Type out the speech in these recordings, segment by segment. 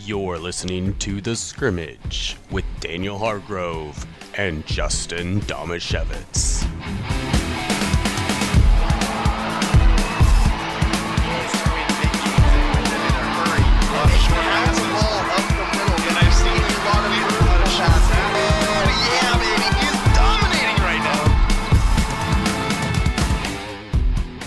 You're listening to The Scrimmage with Daniel Hargrove and Justin Domashevitz.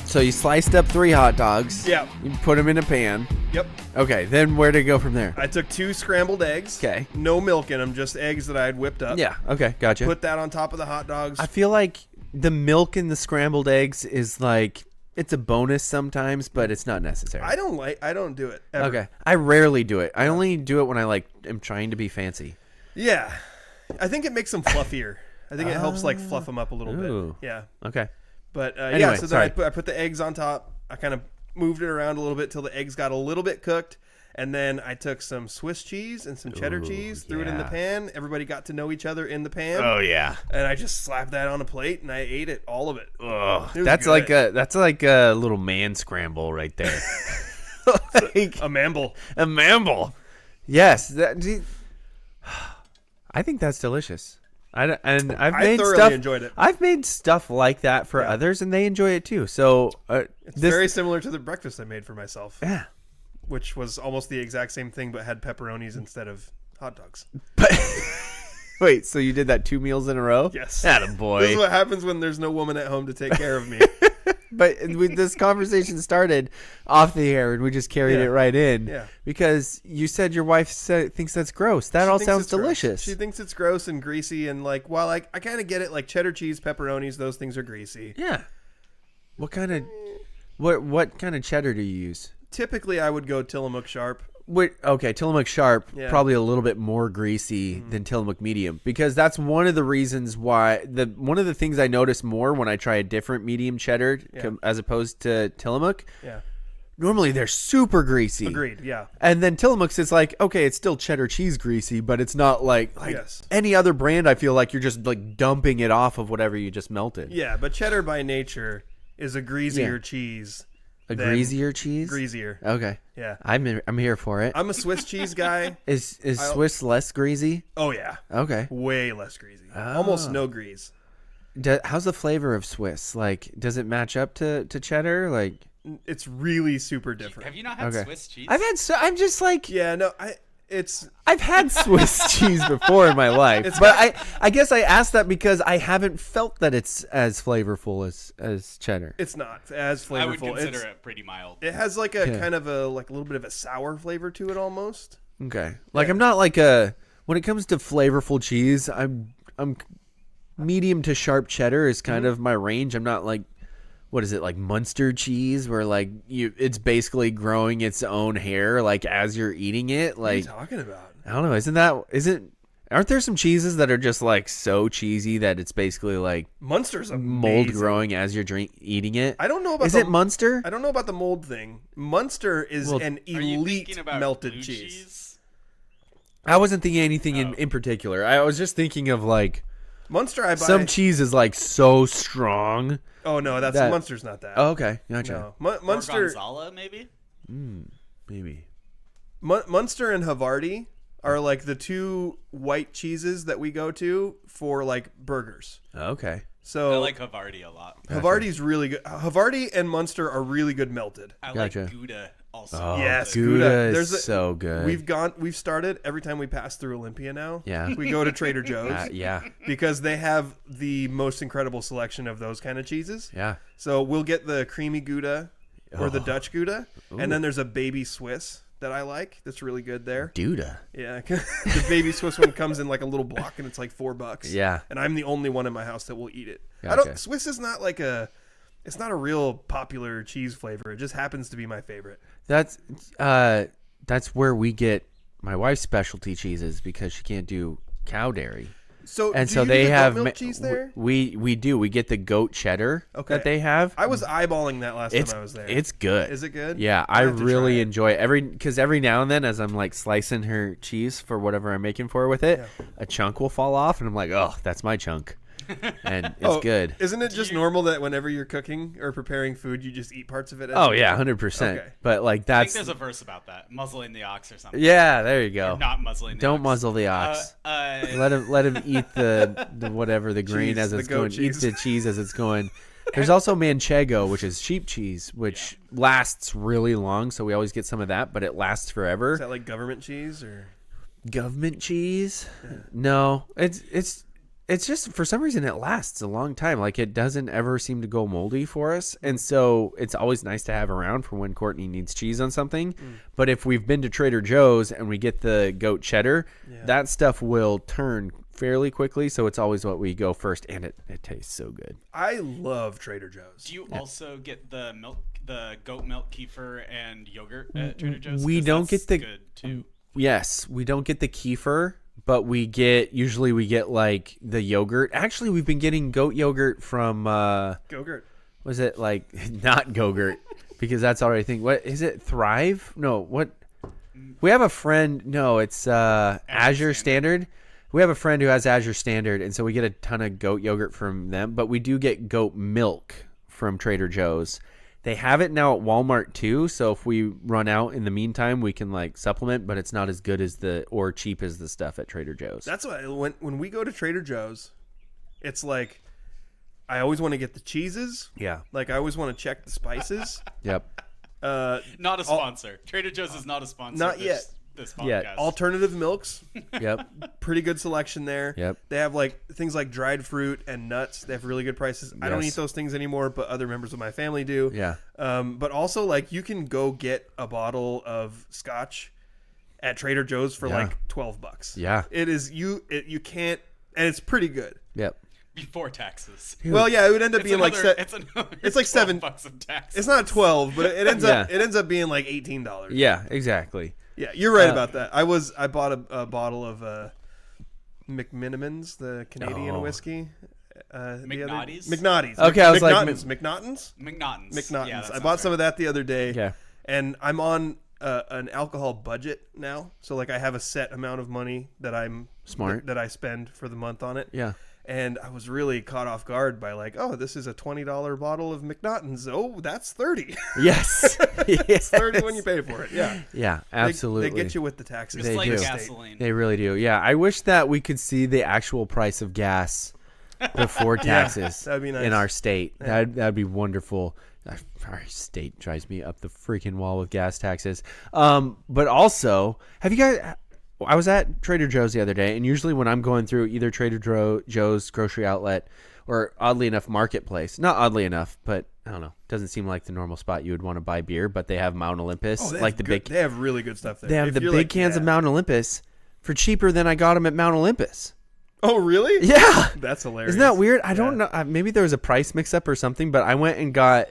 So you sliced up 3 hot dogs. Yeah. You put them in a pan. Yep. Okay, then where to go from there? I took 2 scrambled eggs. Okay. No milk in them, just eggs that I had whipped up. Yeah, okay, gotcha. Put that on top of the hot dogs. I feel like the milk in the scrambled eggs is like, it's a bonus sometimes, but it's not necessary. I don't do it ever. Okay. I rarely do it. I only do it when I am trying to be fancy. Yeah. I think it makes them fluffier. I think it helps fluff them up a little Ooh. bit. Yeah. Okay. But Anyway, so then I put the eggs on top. I kind of moved it around a little bit till the eggs got a little bit cooked. And then I took some Swiss cheese and some cheddar cheese, threw it in the pan. Everybody got to know each other in the pan. Oh yeah. And I just slapped that on a plate and I ate it, all of it. Ugh. It was That's good. like a little man scramble right there. Like, A mamble. a mamble. Yes. I think that's delicious. I I've thoroughly enjoyed it. I've made stuff like that for others, and they enjoy it too. So It's very similar to the breakfast I made for myself. Yeah. Which was almost the exact same thing, but had pepperonis instead of hot dogs. But wait, so you did that 2 meals in a row? Yes. Attaboy. This is what happens when there's no woman at home to take care of me. But this conversation started off the air, and we just carried it right in. Yeah. Because you said your wife thinks that's gross. That all sounds delicious. She thinks it's gross and greasy, and while I kind of get it, like cheddar cheese, pepperonis, those things are greasy. Yeah. What kind of cheddar do you use? Typically, I would go Tillamook Sharp. Okay, Tillamook Sharp, Yeah. probably a little bit more greasy than Tillamook Medium, because that's one of the reasons why one of the things I notice more when I try a different medium cheddar as opposed to Tillamook. Yeah. Normally they're super greasy. Agreed. Yeah. And then Tillamook's is like, okay, it's still cheddar cheese greasy, but it's not like Yes. any other brand. I feel like you're just like dumping it off of whatever you just melted. Yeah, but cheddar by nature is a greasier cheese. A than greasier cheese? Greasier. Okay. Yeah. I'm here for it. I'm a Swiss cheese guy. Is Swiss less greasy? Oh, yeah. Okay. Way less greasy. Oh. Almost no grease. How's the flavor of Swiss? Like, does it match up to cheddar? Like, It's really super different. Have you not had Okay. Swiss cheese? I'm just like, Yeah, no, I've had Swiss cheese before in my life, but I guess I asked that because I haven't felt that it's as flavorful as cheddar. it's not as flavorful. I would consider it pretty mild. It has like a kind of a little bit of a sour flavor to it almost. Okay, like I'm not like when it comes to flavorful cheese, I'm medium to sharp cheddar is kind of my range. I'm not like, what is it, like Munster cheese where like it's basically growing its own hair like as you're eating it. Like, What are you talking about? I don't know. Aren't there some cheeses that are just like so cheesy that it's basically like Munster's amazing. mold growing as you're eating it? I don't know about. Is it Munster? I don't know about the mold thing. Munster is an Are you elite thinking about melted blue cheese. I wasn't thinking anything in particular. I was just thinking of like Munster, I buy. some cheese is like so strong. Oh no, that- Munster's not that. Oh, okay, gotcha. No, Munster. Gorgonzola, maybe? Maybe. Munster and Havarti are like the 2 white cheeses that we go to for like burgers. Okay. So I like Havarti a lot. Havarti's really good. Havarti and Munster are really good melted. I Gotcha. like Gouda also. Oh, Yes, Gouda Gouda. is so good. We've started every time we pass through Olympia now. Yeah. We go to Trader Joe's. Yeah. Because they have the most incredible selection of those kind of cheeses. Yeah. So we'll get the creamy Gouda or the Dutch Gouda, and then there's a baby Swiss that I like. That's really good there. Gouda. Yeah, the baby Swiss one comes in like a little block, and it's like $4. Yeah. and I'm the only one in my house that will eat it. Gotcha. Swiss is not like it's not a real popular cheese flavor. It just happens to be my favorite. That's where we get my wife's specialty cheeses because she can't do cow dairy. So And do so you they get have goat milk cheese there. We do. We get the goat cheddar that they have. I was eyeballing that last time I was there. It's good. Is it good? Yeah, I have to try really it. enjoy it. Because every now and then, as I'm like slicing her cheese for whatever I'm making for her with it, a chunk will fall off, and I'm like, oh, that's my chunk. and it's good. Isn't it just normal that whenever you're cooking or preparing food, you just eat parts of it? Oh yeah, 100%. Okay. But like I think that's there's a verse about that. Muzzling the ox or something. yeah. There you go. Or not muzzling the Don't ox. muzzle the ox. Let him eat the whatever the grain Cheese, as the it's goat going. cheese. Eat the cheese as it's going. There's also manchego, which is sheep cheese, which lasts really long. So we always get some of that, but it lasts forever. Is that like government cheese or? Government cheese? No, it's just for some reason it lasts a long time. Like it doesn't ever seem to go moldy for us, and so it's always nice to have around for when Courtney needs cheese on something. But if we've been to Trader Joe's and we get the goat cheddar, that stuff will turn fairly quickly. So it's always what we go first, and it tastes so good. I love Trader Joe's. Do you also get the goat milk, kefir, and yogurt at Trader Joe's? We 'Cause don't that's get the good too. Yes, we don't get the kefir, but we get like the yogurt. Actually, we've been getting goat yogurt from Go-gurt. was it like not Go-Gurt because that's already a thing. What is it? Thrive? No, what? We have a friend. No, it's Azure Standard. We have a friend who has Azure Standard, and so we get a ton of goat yogurt from them. But we do get goat milk from Trader Joe's. They have it now at Walmart too, so if we run out in the meantime, we can like supplement, but it's not as good as or cheap as the stuff at Trader Joe's. That's why when we go to Trader Joe's, it's like I always want to get the cheeses. Yeah. Like I always want to check the spices. Yep. Not a sponsor. Trader Joe's is not a sponsor. Not of yet. This Yet. podcast. Alternative milks, Yep. pretty good selection there. Yep. They have like things like dried fruit and nuts. They have really good prices. I don't Yes. eat those things anymore, but other members of my family do. Yeah. But also like you can go get a bottle of scotch at Trader Joe's for like $12. Yeah. It is you can't, and it's pretty good. Yep. Before taxes. Well, yeah, it would end up It's being another, like it's another it's like $7 $12 of taxes. it's not 12, but it ends up Yeah. it ends up being like $18. Yeah, exactly. Yeah, you're right about that. I bought a bottle of McMinimans, the Canadian Oh. whiskey. McNaughty's? McNaughty's. Okay, I was like, McNaughton's. McNaughton's. McNaughton's. Yeah, that I sounds bought some right. of that the other day. Yeah. And I'm on an alcohol budget now, so like I have a set amount of money that I'm Smart. that I spend for the month on it. Yeah. And I was really caught off guard by like, oh, this is a $20 bottle of McNaughton's. Oh, that's 30. Yes. It's 30 when you pay for it. Yeah. Yeah, They- absolutely. They get you with the taxes. It's They like do. gasoline. They really do. Yeah, I wish that we could see the actual price of gas before taxes that'd be nice. in our state. That'd be wonderful. Our state drives me up the freaking wall with gas taxes. But also, have you guys? I was at Trader Joe's the other day, and usually when I'm going through either Trader Joe's grocery outlet or oddly enough Marketplace, not oddly enough, but I don't know, doesn't seem like the normal spot you would want to buy beer, but they have Mount Olympus, They like have the good- big. They have really good stuff there. They have If the you're big like, cans of yeah. Mount Olympus for cheaper than I got them at Mount Olympus. Oh, really? Yeah. That's hilarious. Isn't that weird? I don't Yeah. know. Maybe there was a price mix up or something, but I went and got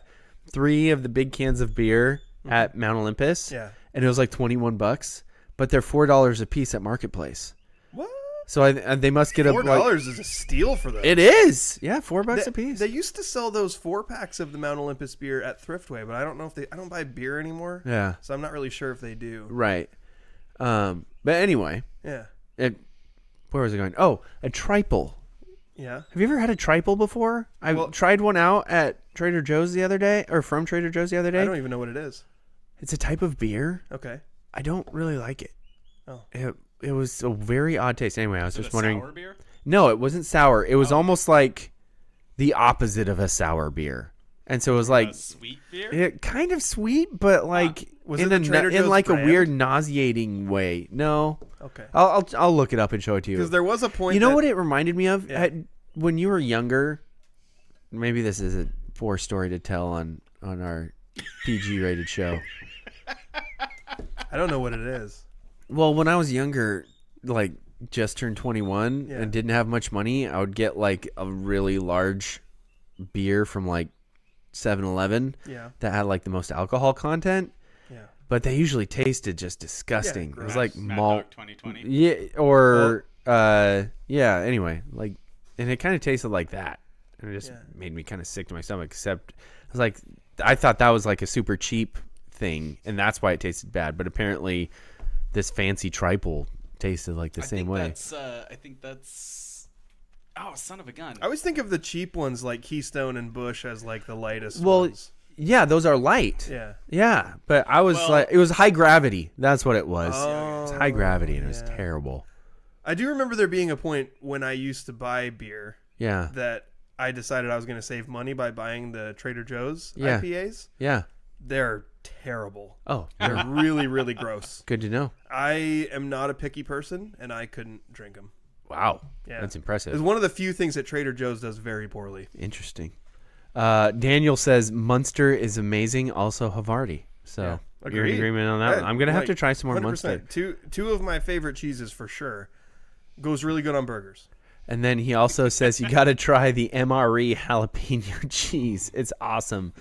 3 of the big cans of beer at Mount Olympus. Yeah. And it was like $21, but they're $4 a piece at Marketplace. What? So they must get $4 is a steal for those. It is. Yeah, $4 a piece. They used to sell those 4-packs of the Mount Olympus beer at Thriftway, but I don't know if I don't buy beer anymore. Yeah. So I'm not really sure if they do. Right. But anyway, Yeah. where was I going? Oh, a triple. Yeah. Have you ever had a triple before? I tried one out at Trader Joe's the other day, or from Trader Joe's the other day. I don't even know what it is. It's a type of beer. Okay. I don't really like it. Oh. It was a very odd taste. Anyway, I was Is it just a wondering. sour beer? No, it wasn't sour. It was almost like the opposite of a sour beer, and so it was like A sweet beer? kind of sweet, but like Was in it the Trader Joe's like brand? a weird nauseating way. No, Okay. I'll look it up and show it to you. Because there was a point. You know that- what it reminded me of? Yeah. When you were younger, maybe this is a poor story to tell on our PG rated show. I don't know what it is. Well, when I was younger, like just turned 21 Yeah. and didn't have much money, I would get like a really large beer from like 7-Eleven Yeah. that had like the most alcohol content, Yeah. but they usually tasted just disgusting. Yeah, it was gross. like Mad malt. Dog 2020. Yeah, or yeah, anyway, like, and it kind of tasted like that. And it just made me kind of sick to my stomach, except I was like, I thought that was like a super cheap thing, and that's why it tasted bad. But apparently this fancy triple tasted like the same way. I think that's Oh, son of a gun. I always think of the cheap ones like Keystone and Bush as like the lightest Well, ones. yeah, those are light. Yeah. Yeah, but I was like, it was high gravity. That's what it was. Oh, It was high gravity, and it was terrible. I do remember there being a point when I used to buy beer Yeah. that I decided I was going to save money by buying the Trader Joe's Yeah. IPAs. Yeah. They're terrible. Oh, They're really, really gross. good to know. I am not a picky person, and I couldn't drink them. Wow. Yeah. That's It's impressive. one of the few things that Trader Joe's does very poorly. Interesting. Daniel says Munster is amazing. Also Havarti. So Yeah. you're in Agreed. agreement on that Yeah, one. I'm gonna have like, to try some more 100%. Munster. Two of my favorite cheeses for sure. Goes really good on burgers. And then he also says you got to try the MRE jalapeno cheese. It's awesome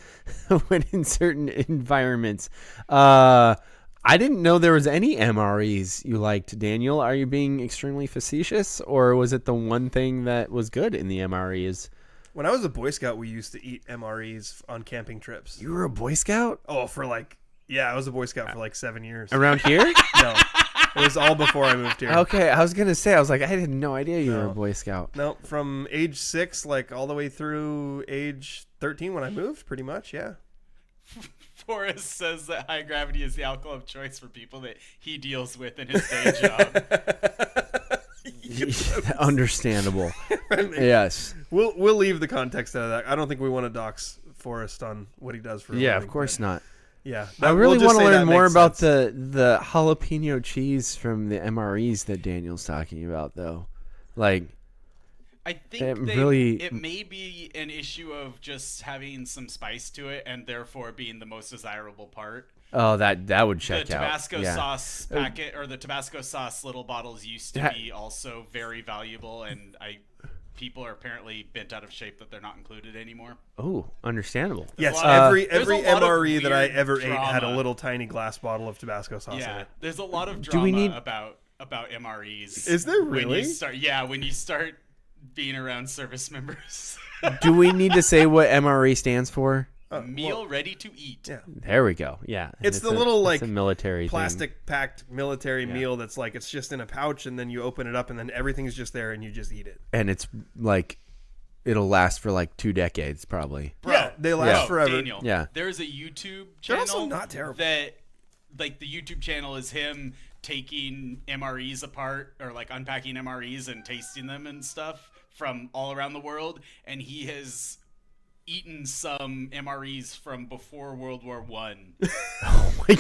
when in certain environments. I didn't know there was any MREs you liked, Daniel. Are you being extremely facetious, or was it the one thing that was good in the MREs? When I was a Boy Scout, we used to eat MREs on camping trips. You were a Boy Scout Oh, I was a Boy Scout for like 7 years. around here? No, it was all before I moved here. Okay, I was gonna say, I had no idea you were a No. Boy Scout. No, from age 6, like all the way through age 13 when I moved, pretty much. Yeah. Forrest says that high gravity is the alcohol of choice for people that he deals with in his day job. Understandable. Yes. We'll leave the context out of that. I don't think we want to dox Forrest on what he does for. a Yeah, living, of course but not. Yeah, I really we'll just want to say learn that more makes about sense. the jalapeno cheese from the MREs that Daniel's talking about, though. Like, I think It really- it may be an issue of just having some spice to it and therefore being the most desirable part. oh, that would check The out. Tabasco Yeah. sauce packet or the Tabasco sauce little bottles used to Ha- be also very valuable, and people are apparently bent out of shape that they're not included anymore. Oh, understable. Yes, There's a lot every there's a lot of MRE that I weird ever ate had a drama. little tiny glass bottle of Tabasco sauce in Yeah, it. there's a lot of Do drama we need- about MREs. Is there When really? you start being around service members. Do we need to say what MRE stands for? Meal ready to eat. Yeah. There we go. Yeah. And It's the little, like, a military thing. Plastic packed military meal that's like it's just in a pouch and then you open it up and then everything's just there and you just eat it. And it's like, it'll last for like 2 decades, probably. Bro, Yeah, they last forever. Daniel, Yeah. there's a YouTube They're channel also not terrible. that, like, the YouTube channel is him taking MREs apart or like unpacking MREs and tasting them and stuff from all around the world, and he has eaten some MREs from before World War One. Oh my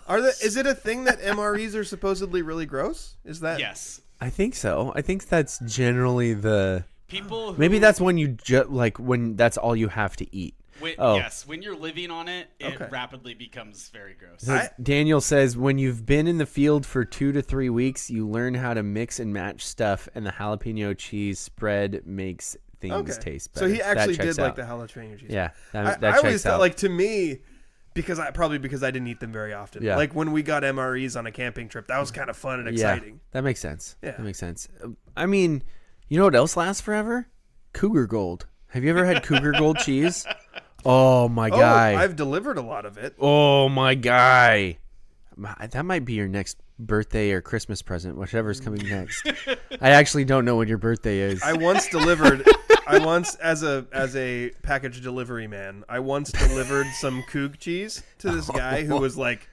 God. Is it a thing that MREs are supposedly really gross? Is that Yes, I think so. I think that's generally the... people. Who, Maybe that's when you when that's all you have to eat. Yes, when you're living on it, it Okay. rapidly becomes very gross. So Daniel says when you've been in the field for 2 to 3 weeks, you learn how to mix and match stuff, and the jalapeno cheese spread makes things taste better. So he actually That checks did like out. the jalapeno cheese. Yeah, that I checks always out. thought, like, to me, because I didn't eat them very often. Yeah. Like when we got MREs on a camping trip, that was kind of fun and exciting. Yeah, that makes sense. Yeah. That makes sense. I mean, you know what else lasts forever? Cougar Gold. Have you ever had Cougar Gold cheese? Oh my guy. I've delivered a lot of it. Oh my guy. That might be your next birthday or Christmas present, whichever's coming next. I actually don't know when your birthday is. I once delivered. As a package delivery man, I once delivered some Coug cheese to this guy who was like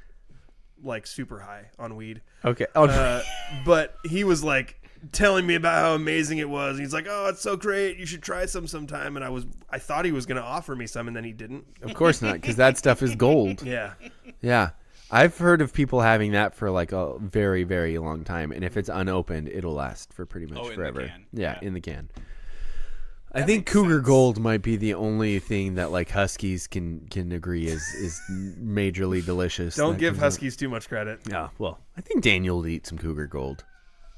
super high on weed. Okay. Oh, But he was like telling me about how amazing it was. He's like, "Oh, it's so great! You should try some sometime." And I thought he was gonna offer me some, and then he didn't. of course not, because that stuff is gold. Yeah, Yeah. I've heard of people having that for like a very, very long time, and if it's unopened, it'll last for pretty much in the forever. can. Yeah, Yeah. in the can. I think Cougar Gold might be the only thing that like Huskies can agree is majorly delicious. don't that give comes out. Huskies too much credit. Yeah, well, I think Daniel will eat some Cougar Gold.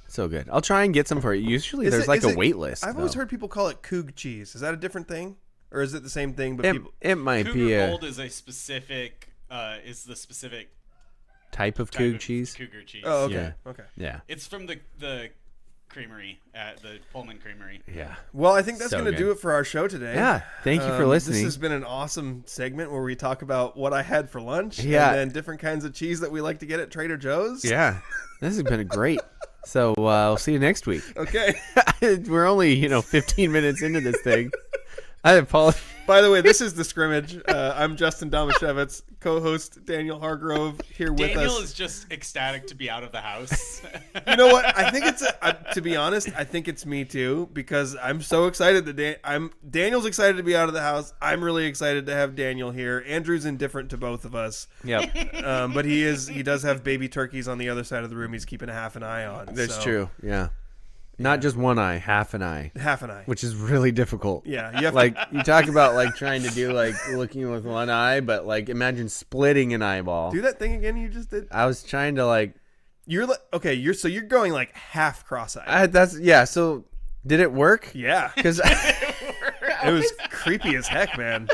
So good. I'll try and get some for you. Usually Is there's it- like is a it- wait list. I've always though. heard people call it Coug cheese. Is that a different thing, or is it the same thing? But people. It might Cougar be a Gold is a specific specific type of type Coug of cheese. Cougar cheese. Oh, okay, Yeah. okay. Yeah. It's from the creamery at the Pullman Creamery. Yeah. Well, I think that's So going to good. do it for our show today. Yeah. Thank you for listening. This has been an awesome segment where we talk about what I had for lunch Yeah. and then different kinds of cheese that we like to get at Trader Joe's. Yeah. This has been great. So we'll see you next week. Okay. We're only 15 minutes into this thing. I apologize. By the way, this is The Scrimmage. I'm Justin Domashevitz, co-host Daniel Hargrove here with us. Daniel is just ecstatic to be out of the house. You know what? I think it's to be honest, I think it's me too, because I'm so excited that Daniel's excited to be out of the house. I'm really excited to have Daniel here. Andrew's indifferent to both of us. Yep. But he does have baby turkeys on the other side of the room he's keeping half an eye on. That's so. true. Yeah. Not just one eye, half an eye. Half an eye. Which is really difficult. Yeah. You have Like, you talk about, like, trying to do, like, looking with one eye, but, like, imagine splitting an eyeball. do that thing again you just did. I was trying to, like... You're like, okay, you're going like half cross-eyed. So, did it work? Yeah. Because It was creepy as heck, man.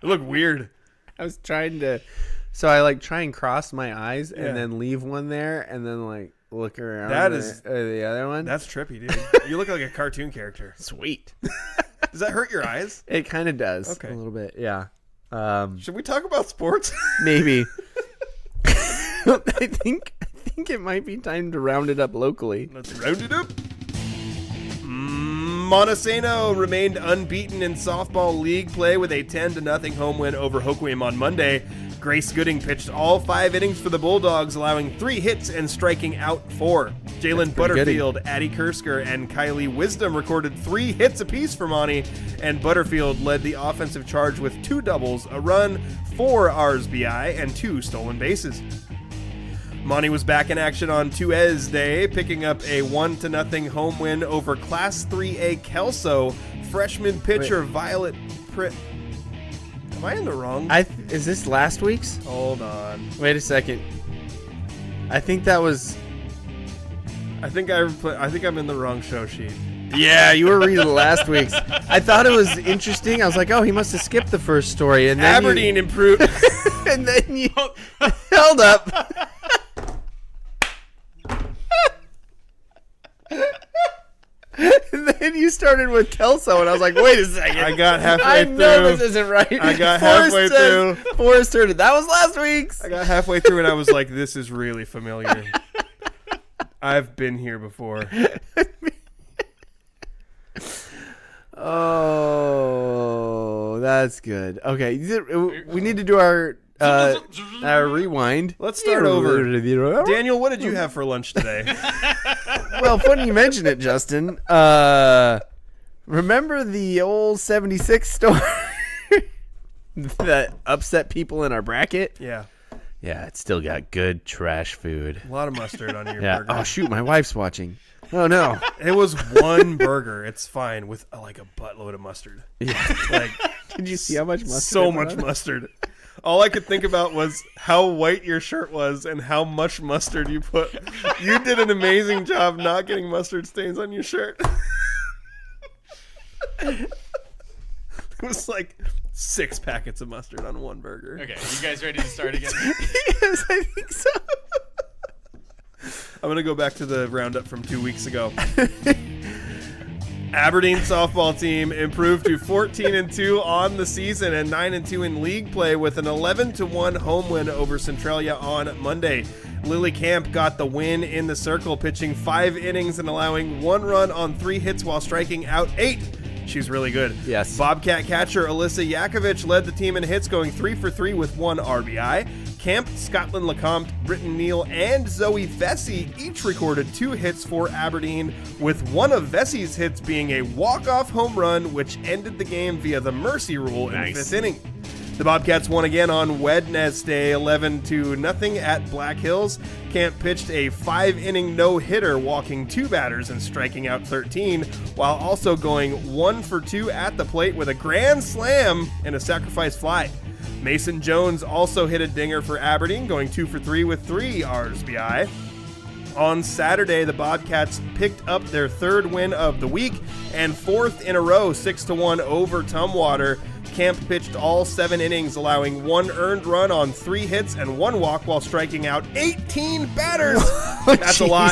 It looked weird. I was trying to... So, I, like, try and cross my eyes Yeah. and then leave one there and then, like, look around That is- the other one. That's trippy, dude. You look like a cartoon character. Sweet. Does that hurt your eyes? It kind of does. Okay. A little bit, yeah. Should we talk about sports? Maybe. I think it might be time to round it up locally. Let's round it up. Montesano remained unbeaten in softball league play with a 10-0 home win over Hoquiam on Monday. Grace Gooding pitched all 5 innings for the Bulldogs, allowing 3 hits and striking out 4. Jalen Butterfield, Addie Kersker, and Kylie Wisdom recorded 3 hits apiece for Monty, and Butterfield led the offensive charge with 2 doubles, a run, 4 RSBI, and 2 stolen bases. Monty was back in action on Tuesday, picking up a 1-0 home win over Class 3A Kelso. Freshman pitcher Violet Pritt. Am I in the wrong? Is this last week's? Hold on. Wait a second. I think that was... I think I'm in the wrong show sheet. Yeah, you were reading last week's. I thought it was interesting. I was like, oh, he must have skipped the first story. And then Aberdeen improved. and then you held up. And then you started with Kelso, and I was like, wait a second. I got halfway I through. know this isn't right. I got halfway through. Forrest heard it. That was last week's. I got halfway through and I was like, this is really familiar. I've been here before. Oh, that's good. Okay, we need to do our rewind. Let's start over. Daniel, what did you have for lunch today? Well, funny you mention it, Justin. Remember the old 76 store that upset people in our bracket? Yeah. Yeah, it still got good trash food. A lot of mustard on your Yeah. burger. Oh, shoot, my wife's watching. Oh, no. It was one burger. It's fine with like a buttload of mustard. Yeah. Like, Did you see how much mustard? so much mustard. All I could think about was how white your shirt was and how much mustard you put. You did an amazing job not getting mustard stains on your shirt. It was like 6 packets of mustard on one burger. Okay, you guys ready to start again? Yes, I think so. I'm going to go back to the roundup from 2 weeks ago. Aberdeen softball team improved to 14-2 on the season and 9-2 in league play with an 11-1 home win over Centralia on Monday. Lily Camp got the win in the circle, pitching 5 innings and allowing 1 run on 3 hits while striking out 8. She's really good. Yes. Bobcat catcher Alyssa Yakovich led the team in hits, going 3 for 3 with 1 RBI. Camp, Scotland Lecomte, Britton Neal, and Zoe Vesey each recorded 2 hits for Aberdeen, with one of Vesey's hits being a walk-off home run, which ended the game via the mercy rule in the 5th inning. The Bobcats won again on Wednesday, 11-0 at Black Hills. Camp pitched a 5-inning no-hitter, walking 2 batters and striking out 13, while also going 1 for 2 at the plate with a grand slam and a sacrifice fly. Mason Jones also hit a dinger for Aberdeen, going 2 for 3 with 3 RSBI. On Saturday, the Bobcats picked up their 3rd win of the week and 4th in a row, 6-1 over Tumwater. Camp pitched all 7 innings, allowing 1 earned run on 3 hits and 1 walk while striking out 18 batters. That's a lot.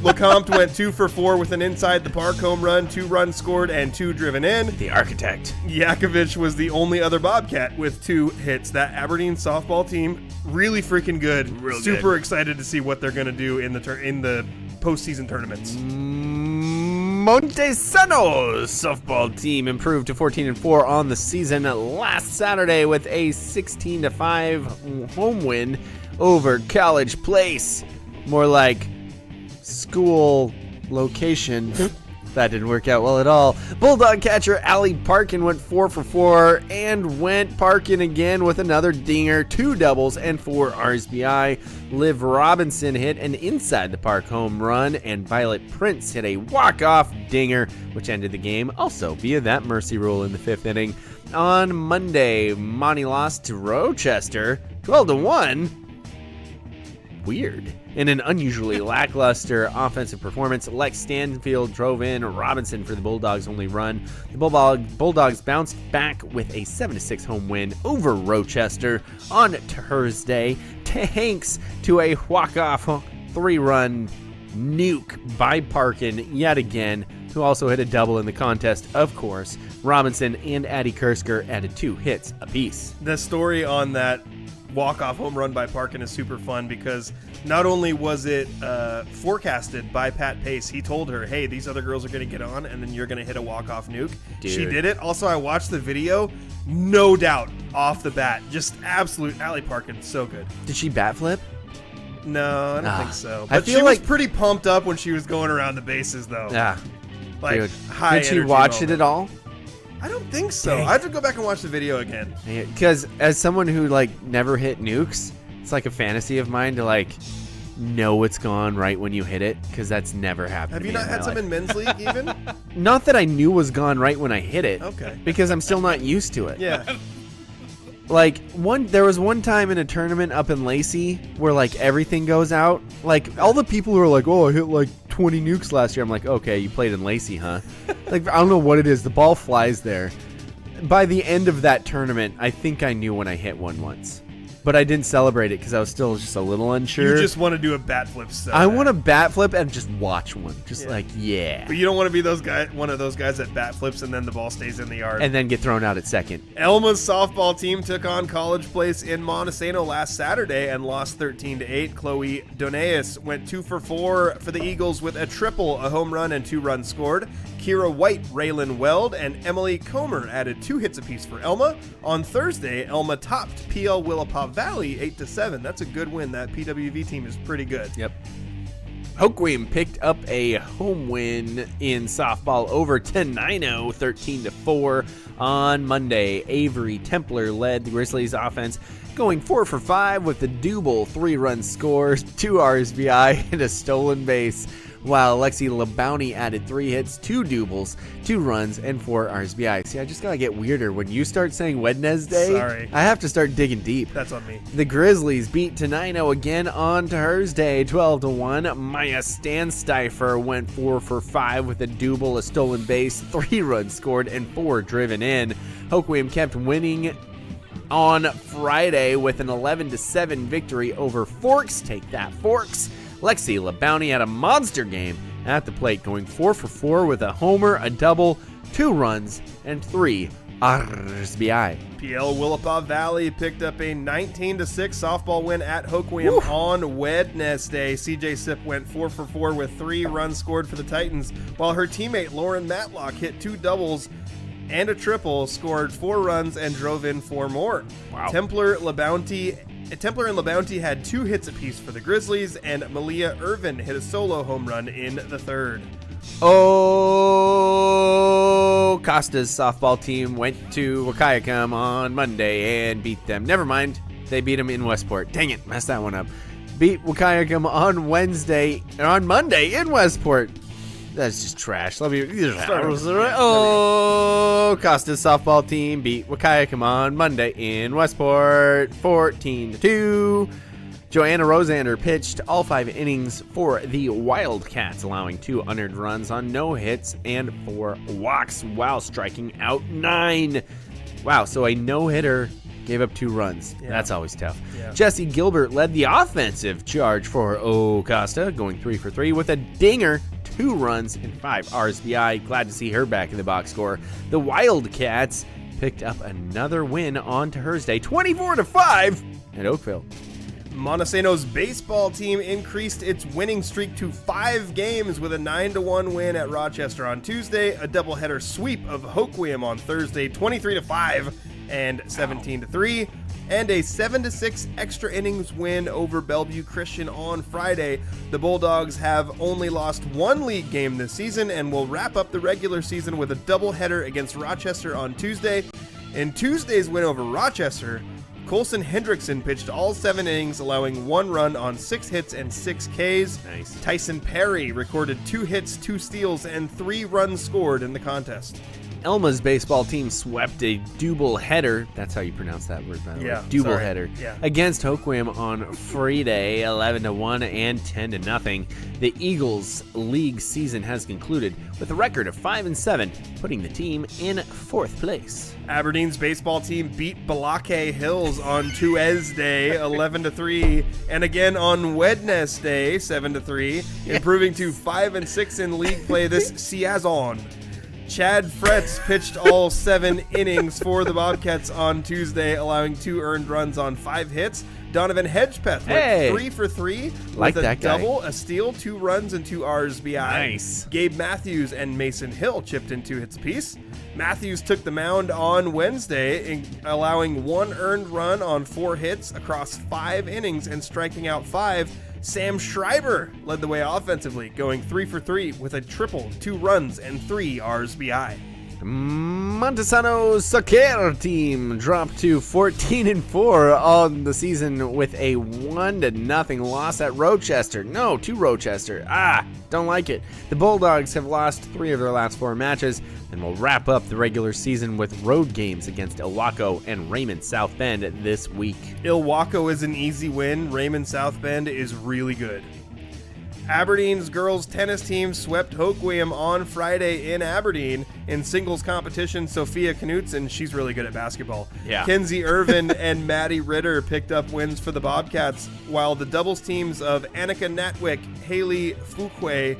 Lecomte went 2 for 4 with an inside the park home run, 2 runs scored, and 2 driven in. The architect. Yakovich was the only other Bobcat with 2 hits. That Aberdeen softball team, really freaking good. Super excited to see what they're going to do in the postseason tournaments. Montesano softball team improved to 14-4 on the season last Saturday with a 16-5 home win over College Place. More like school location. That didn't work out well at all. Bulldog catcher Allie Parkin went 4 for 4 and went Parkin again with another dinger, 2 doubles, and 4 RSBI. Liv Robinson hit an inside the park home run, and Violet Prince hit a walk-off dinger, which ended the game also via that mercy rule in the 5th inning. On Monday, Monty lost to Rochester 12-1. Weird. In an unusually lackluster offensive performance, Lex Stanfield drove in Robinson for the Bulldogs' only run. The Bulldogs bounced back with a 7-6 home win over Rochester on Thursday, thanks to a walk-off 3-run nuke by Parkin yet again, who also hit a double in the contest, of course. Robinson and Addie Kursker added 2 hits apiece. The story on that walk-off home run by Parkin is super fun because not only was it forecasted by Pat Pace, he told her, hey, these other girls are going to get on and then you're going to hit a walk-off nuke. Dude. She did it. Also, I watched the video. No doubt off the bat. Just absolute Allie Parkin. So good. Did she bat flip? No, I don't think so. I But feel she like- was pretty pumped up when she was going around the bases, though. Yeah. Like, Dude. high Did she energy watch moment. it at all? I don't think so. Dang. I have to go back and watch the video again. Because as someone who never hit nukes, it's like a fantasy of mine to know it's gone right when you hit it, because that's never happened. Have to you me not in had my some life. in men's league even? Not that I knew was gone right when I hit it. Okay. Because I'm still not used to it. Yeah. There was one time in a tournament up in Lacey where everything goes out. All the people who are like, oh, I hit 20 nukes last year. I'm like, okay, you played in Lacey, huh? I don't know what it is. The ball flies there. By the end of that tournament, I think I knew when I hit one once. But I didn't celebrate it because I was still just a little unsure. You just want to do a bat flip so I bad. want to bat flip and just watch one. Just yeah. But you don't want to be one of those guys that bat flips and then the ball stays in the yard. And then get thrown out at second. Elma's softball team took on College Place in Montesano last Saturday and lost 13-8. Chloe Doneus went 2 for 4 for the Eagles with a triple, a home run, and 2 runs scored. Kira White, Raylan Weld, and Emily Comer added 2 hits apiece for Elma. On Thursday, Elma topped PL Willapa Valley 8-7. That's a good win. That PWV team is pretty good. Yep. Hoquiam picked up a home win in softball over Tenino 13-4 on Monday. Avery Templer led the Grizzlies offense, going 4 for 5 with a double, 3-run scores, 2 RSBI, and a stolen base, while Lexi LeBounty added 3 hits, 2 doubles, 2 runs, and 4 RSBI. See, I just gotta get weirder. When you start saying Wednesday, Sorry. I have to start digging deep. That's on me. The Grizzlies beat Tenino again on Thursday, 12-1. Maya Stansteifer went 4 for 5 with a double, a stolen base, 3 runs scored, and 4 driven in. Hoquiam kept winning on Friday with an 11-7 victory over Forks. Take that, Forks. Lexi LeBounty had a monster game at the plate, going 4 for 4 with a homer, a double, 2 runs, and 3 RSBI. PL Willapa Valley picked up a 19-6 softball win at Hoquiam on Wednesday. CJ Sipp went 4 for 4 with 3 runs scored for the Titans, while her teammate Lauren Matlock hit 2 doubles and a triple, scored 4 runs, and drove in 4 more. Wow. Templer and LeBounty had 2 hits apiece for the Grizzlies, and Malia Irvin hit a solo home run in the 3rd. Oh, Costa's softball team went to Wakayakum on Monday and beat them. Never mind, they beat them in Westport. Dang it, messed that one up. Beat Wakayakum on Monday in Westport. That's just trash. Let me. Oh, Costa's softball team beat Wakayakum on Monday in Westport, 14-2. Joanna Rosander pitched all 5 innings for the Wildcats, allowing 2 unearned runs on no hits and 4 walks while striking out 9. Wow, so a no-hitter gave up 2 runs. Yeah. That's always tough. Yeah. Jesse Gilbert led the offensive charge for Costa, going 3 for 3 with a dinger, 2 runs, and 5 RSBI. Glad to see her back in the box score. The Wildcats picked up another win on Thursday, 24-5 at Oakville. Montesano's baseball team increased its winning streak to 5 games with a 9-1 win at Rochester on Tuesday, a doubleheader sweep of Hoquiam on Thursday 23-5 and 17-3, and a 7-6 extra innings win over Bellevue Christian on Friday. The Bulldogs have only lost 1 league game this season and will wrap up the regular season with a doubleheader against Rochester on Tuesday. In Tuesday's win over Rochester, Colson Hendrickson pitched all 7 innings, allowing 1 run on 6 hits and 6 Ks. Nice. Tyson Perry recorded 2 hits, 2 steals, and 3 runs scored in the contest. Elma's baseball team swept a doubleheader. That's how you pronounce that word, by the way. Doubleheader. Yeah. Against Hoquiam on Friday, 11-1 and 10-0. The Eagles' league season has concluded with a record of 5-7, putting the team in 4th place. Aberdeen's baseball team beat Balake Hills on Tuesday 11-3, and again on Wednesday 7-3, improving to 5-6 in league play this season. Chad Fretz pitched all 7 innings for the Bobcats on Tuesday, allowing 2 earned runs on 5 hits. Donovan Hedgepeth went 3 for 3 like with a that guy. double, a steal, 2 runs, and 2 RBI. Nice. Gabe Matthews and Mason Hill chipped in 2 hits apiece. Matthews took the mound on Wednesday, allowing 1 earned run on 4 hits across 5 innings and striking out 5. Sam Schreiber led the way offensively, going 3 for 3 with a triple, 2 runs, and 3 RBI. Montesano's soccer team dropped to 14-4 on the season with a 1-0 loss at Rochester. No, to Rochester. Don't like it. The Bulldogs have lost 3 of their last 4 matches and will wrap up the regular season with road games against Ilwaco and Raymond South Bend this week. Ilwaco is an easy win. Raymond South Bend is really good. Aberdeen's girls tennis team swept Hoquiam on Friday in Aberdeen. In singles competition, Sophia Knutson, she's really good at basketball. Yeah. Kenzie Irvin and Maddie Ritter picked up wins for the Bobcats, while the doubles teams of Annika Natwick, Haley Fuquay,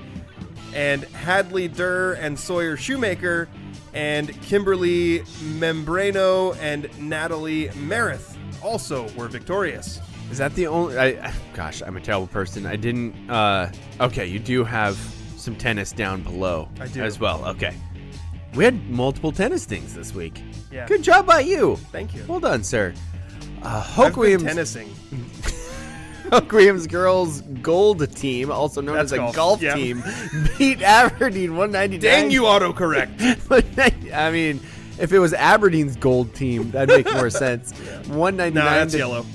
and Hadley Durr and Sawyer Shoemaker, and Kimberly Membrano and Natalie Merith also were victorious. Is that the only... gosh, I'm a terrible person. I didn't... okay, you do have some tennis down below. I do. As well. Okay. We had multiple tennis things this week. Yeah. Good job by you. Thank you. Well done, sir. I've been tennising. Hoquiam's girls gold team, also known That's as a golf. golf Yeah. team, beat Aberdeen 199. Dang you, autocorrect. I mean, if it was Aberdeen's gold team, that'd make more sense. 199 No, that's to, yellow.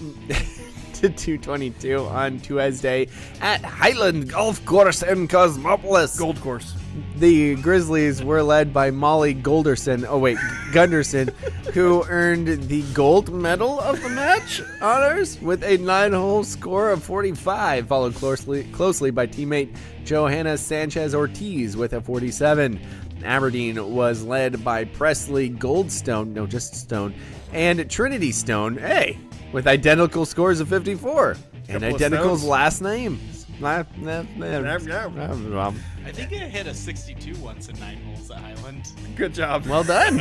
to 222 on Tuesday at Highland Golf Course in Cosmopolis. Gold course. The Grizzlies were led by Molly Gunderson, who earned the gold medal of the match honors with a 9-hole score of 45, followed closely by teammate Johanna Sanchez Ortiz with a 47. Aberdeen was led by Presley Goldstone, just Stone, and Trinity Stone, with identical scores of 54 and Couple of identical stones. last names. I think I hit a 62 once in 9 holes at Highland. Good job. Well done.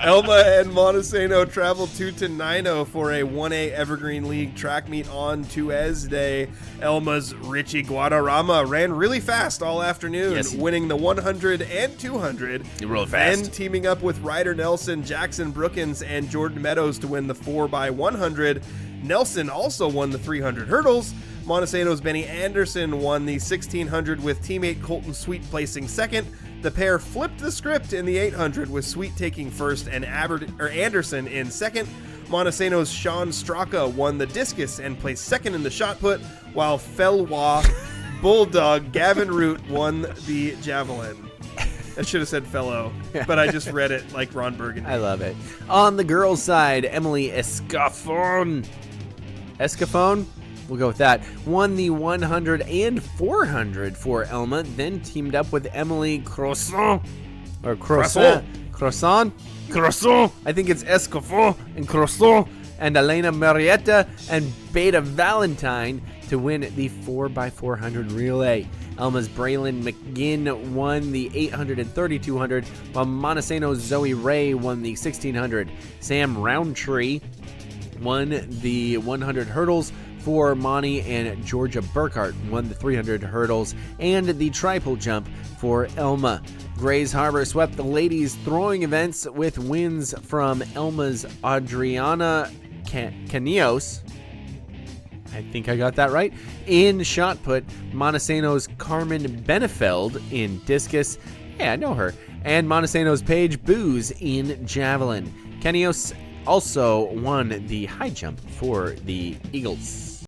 Elma and Montesano traveled to Tenino for a 1A Evergreen League track meet on Tuesday. Elma's Richie Guadarrama ran really fast all afternoon, Yes. winning the 100 and 200. He rode Then fast. teaming up with Ryder Nelson, Jackson Brookins, and Jordan Meadows to win the 4x100. Nelson also won the 300 hurdles. Montesano's Benny Anderson won the 1600 with teammate Colton Sweet placing second. The pair flipped the script in the 800 with Sweet taking first and Anderson in second. Montesano's Sean Straka won the discus and placed second in the shot put, while Felwa Bulldog Gavin Root won the javelin. I should have said fellow, but I just read it like Ron Burgundy. I love it. On the girls' side, Emily Escafon, we'll go with that, won the 100 and 400 for Elma, then teamed up with Emily Croissant. I think it's Escafon and Croissant, and Elena Marietta and Beta Valentine to win the 4x400 relay. Elma's Braylon McGinn won the 800 and 3200, while Montesano's Zoe Ray won the 1600. Sam Roundtree won the 100 hurdles, for Monty, and Georgia Burkhart won the 300 hurdles and the triple jump for Elma. Grays Harbor swept the ladies throwing events with wins from Elma's Adriana Caneos. I think I got that right. In shot put, Montesano's Carmen Benefeld in discus. Yeah, I know her. And Montesano's Paige Booz in javelin. Caneos also won the high jump for the Eagles.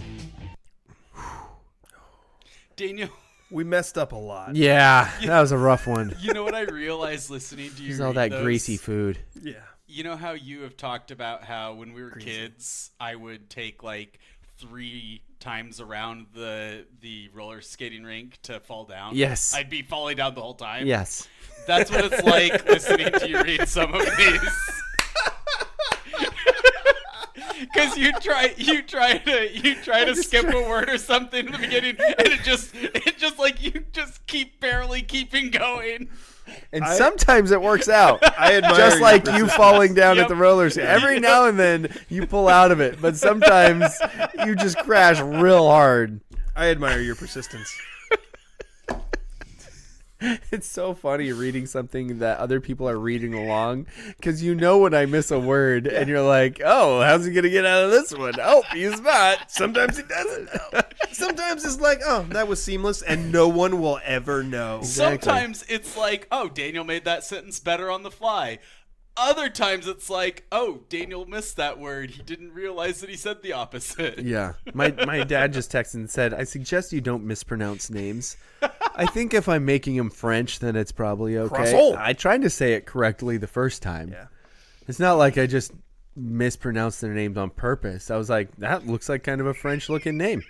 Daniel, We messed up a lot. Yeah, that was a rough one. you know what I realized listening to you There's all read that those? greasy food. Yeah. You know how you have talked about how when we were kids, I would take like 3 times around the roller skating rink to fall down? Yes. I'd be falling down the whole time? Yes. That's what it's like listening to you read some of these. Because you try to skip a word or something in the beginning, and it just like you just keep barely keeping going. And sometimes it works out. I admire Just your like you persistence. falling down Yep. at the rollers. Every now and then you pull out of it, but sometimes you just crash real hard. I admire your persistence. It's so funny reading something that other people are reading along because you know when I miss a word and you're like, oh, how's he going to get out of this one? Oh, he's not. Sometimes he doesn't know. Sometimes it's like, oh, that was seamless, and no one will ever know. Exactly. Sometimes it's like, oh, Daniel made that sentence better on the fly. Other times it's like, oh, Daniel missed that word. He didn't realize that he said the opposite. Yeah. My dad just texted and said, I suggest you don't mispronounce names. I think if I'm making them French, then it's probably okay. Croissant. I tried to say it correctly the first time. Yeah. It's not like I just mispronounced their names on purpose. I was like, that looks like kind of a French-looking name.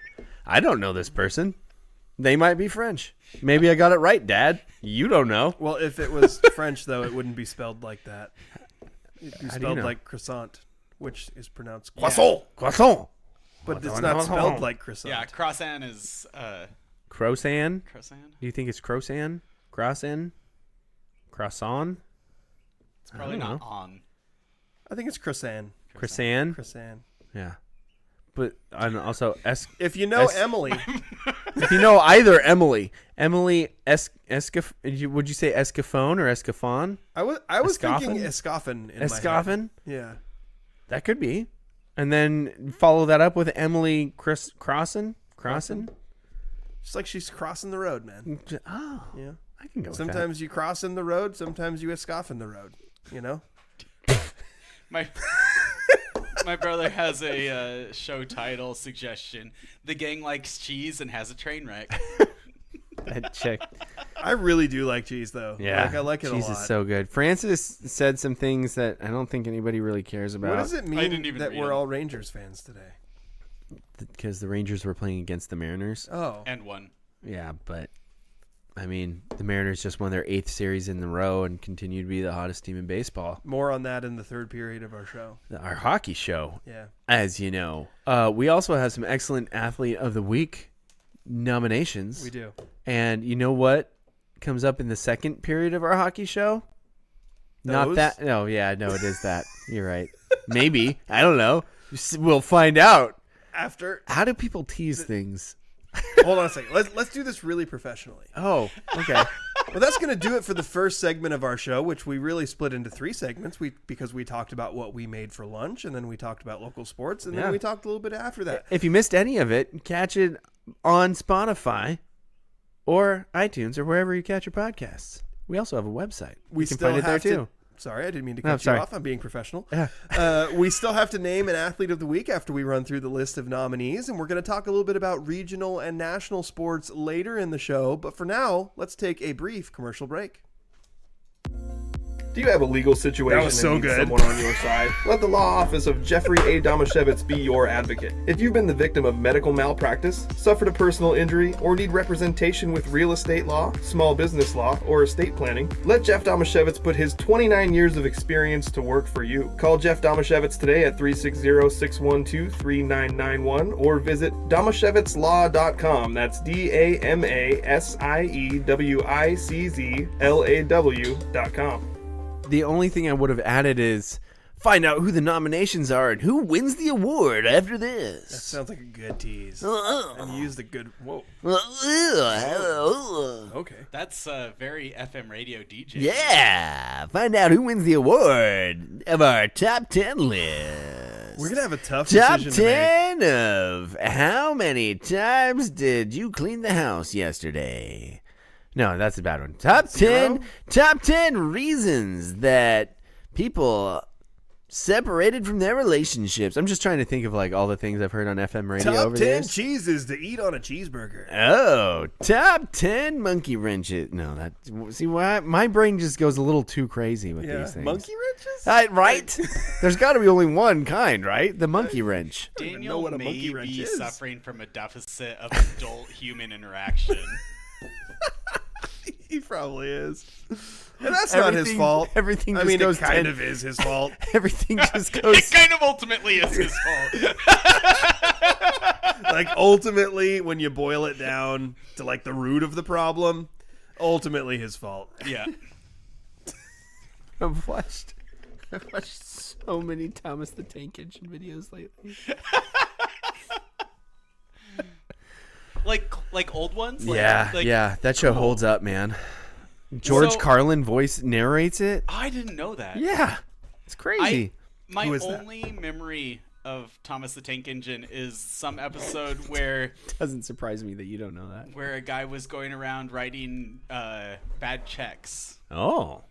I don't know this person. They might be French. Maybe I got it right, Dad. You don't know. Well, if it was French, though, it wouldn't be spelled like that. It'd be How do you spelled know? like croissant, which is pronounced Croissant. Croissant. but it's not spelled like croissant. Yeah, croissant is Croissant. croissant. Do you think it's croissant? Croissant? Croissant? It's probably I don't not know. on. I think it's croissant. Croissant? Croissant. Yeah. But and also If you know Es- Emily, if you know either Emily Escaf, would you say Escafone or Escafon? I was Escoffin? thinking Escoffin in my head. Escoffin? Yeah. That could be. And then follow that up with Emily Crossan? Just like she's crossing the road, man. Oh, Yeah. I can go with Sometimes you cross in the road, sometimes you escoff in the road. You know? My my brother has a show title suggestion. The gang likes cheese and has a train wreck. that chick. I really do like cheese, though. Yeah. Like, I like it Cheese a lot. is so good. Francis said some things that I don't think anybody really cares about. What does it didn't mean even that read we're them. all Rangers fans today? Because the Rangers were playing against the Mariners. Oh. And one. Yeah, but I mean, the Mariners just won their 8th series in a row and continue to be the hottest team in baseball. More on that in the third period of our show. Our hockey show, Yeah. as you know. We also have some excellent Athlete of the Week nominations. We do. And you know what comes up in the second period of our hockey show? Not Those? that. No, yeah, no, it is that. You're right. Maybe. I don't know. We'll find out. After, How do people tease things? hold on a second. Let's do this really professionally. Oh, okay. Well, that's going to do it for the first segment of our show, which we really split into 3 segments. Because we talked about what we made for lunch, and then we talked about local sports, and Yeah. then we talked a little bit after that. If you missed any of it, catch it on Spotify or iTunes or wherever you catch your podcasts. We also have a website. We you can still find it there have too. to. Sorry, I didn't mean to No, cut you sorry. off. I'm being professional. Yeah. We still have to name an athlete of the week after we run through the list of nominees, and we're going to talk a little bit about regional and national sports later in the show. But for now, let's take a brief commercial break. Do you have a legal situation That was so and need good. someone on your side? Let the law office of Jeffrey A. Domashevitz be your advocate. If you've been the victim of medical malpractice, suffered a personal injury, or need representation with real estate law, small business law, or estate planning, let Jeff Domashevitz put his 29 years of experience to work for you. Call Jeff Domashevitz today at 360-612-3991 or visit domashevitzlaw.com. That's DAMASIEWICZLAW.com. The only thing I would have added is Find out who the nominations are and who wins the award after That this. sounds like a good tease. Uh, And you used a good. Whoa. Okay. That's a very FM radio DJ. Yeah, find out who wins the award of our top 10 list. We're gonna have a tough Top decision to make. 10 of how many times did you clean the house yesterday? No, that's a bad one. Top 10 reasons that people separated from their relationships. I'm just trying to think of like all the things I've heard on FM radio Top over 10 there. cheeses to eat on a cheeseburger. Oh, top 10 monkey wrenches. No, that see why my brain just goes a little too crazy with these things. Monkey wrenches? Right? There's got to be only one kind, right? The monkey wrench. even know Daniel what a may monkey wrench be is. suffering from a deficit of adult human interaction. He probably is. And that's not his fault. Everything I just mean, goes it kind 10 of is his fault. Everything just It goes. kind of ultimately is his fault. Like, ultimately, when you boil it down to, like, the root of the problem, ultimately his fault. Yeah. I've watched so many Thomas the Tank Engine videos lately. Like old ones? Like, Yeah, that show holds up, man. George So- Carlin voice narrates it. I didn't know that. Yeah, it's crazy. My Who is that? only memory of Thomas the Tank Engine is some episode where Doesn't surprise me that you don't know that. a guy was going around writing bad checks. Oh,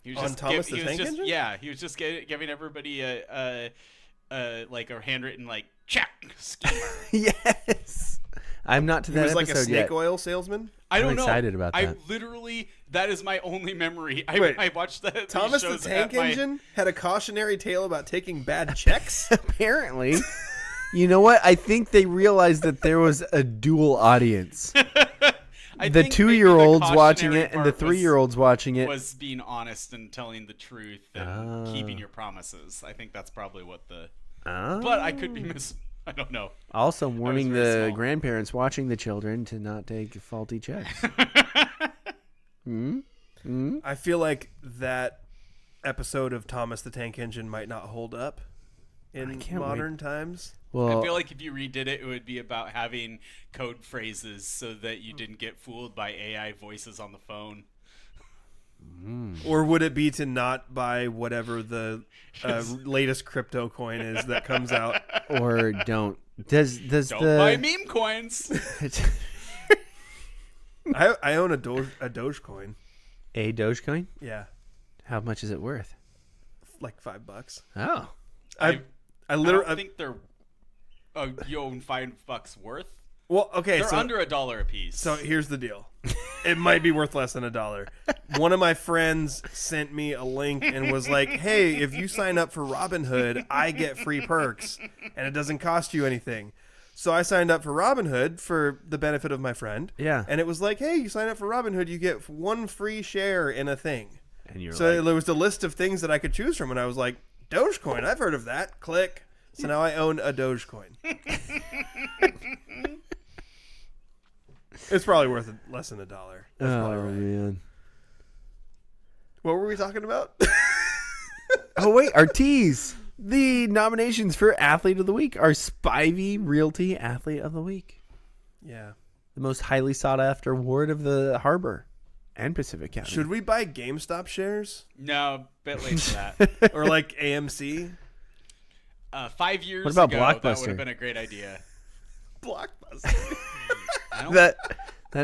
He was On just Thomas the he was Tank just, Engine? Yeah, he was just giving everybody a handwritten like check schemer. yes. I'm not to He that was like a episode snake yet. oil salesman. I don't know. excited about I that. literally that is my only memory. Wait, I watched that. Thomas the Tank Engine had a cautionary tale about taking bad checks. Apparently. You know what? I think they realized that there was a dual audience. The 2-year-olds watching it and the 3-year-olds watching it. was being honest and telling the truth and keeping your promises. I think that's probably what the. But I could be I don't know. Also warning very the small. grandparents watching the children to not take faulty checks. I feel like that episode of Thomas the Tank Engine might not hold up in can't modern times. Well, I feel like if you redid it, it would be about having code phrases so that you didn't get fooled by AI voices on the phone. Or would it be to not buy whatever the latest crypto coin is that comes out? or don't. Does Don't the buy meme coins. I own a Dogecoin. a Dogecoin? Yeah, How much is it worth? like $5. Oh, I I literally don't think they're. You own $5 worth. well, okay, They're so under $1 a piece. so here's the deal. It might be worth less than $1. One of my friends sent me a link and was like, "Hey, if you sign up for Robinhood, I get free perks, and it doesn't cost you anything." So I signed up for Robinhood for the benefit of my friend. Yeah. And it was like, "Hey, you sign up for Robinhood, you get one free share in a thing." and you're So like, there was a list of things that I could choose from, and I was like, "Dogecoin, I've heard of that." Click. So now I own a Dogecoin. It's probably worth less than $1. That's probably oh right. man. What were we talking about? Oh wait, our teas. The nominations for Athlete of the Week are Spivey Realty Athlete of the Week, Yeah. the most highly sought after award of the Harbor and Pacific County. Should we buy GameStop shares no, a bit late for that. or like AMC? 5 years What about ago, that Blockbuster? would have been a great idea. Blockbuster. I don't, that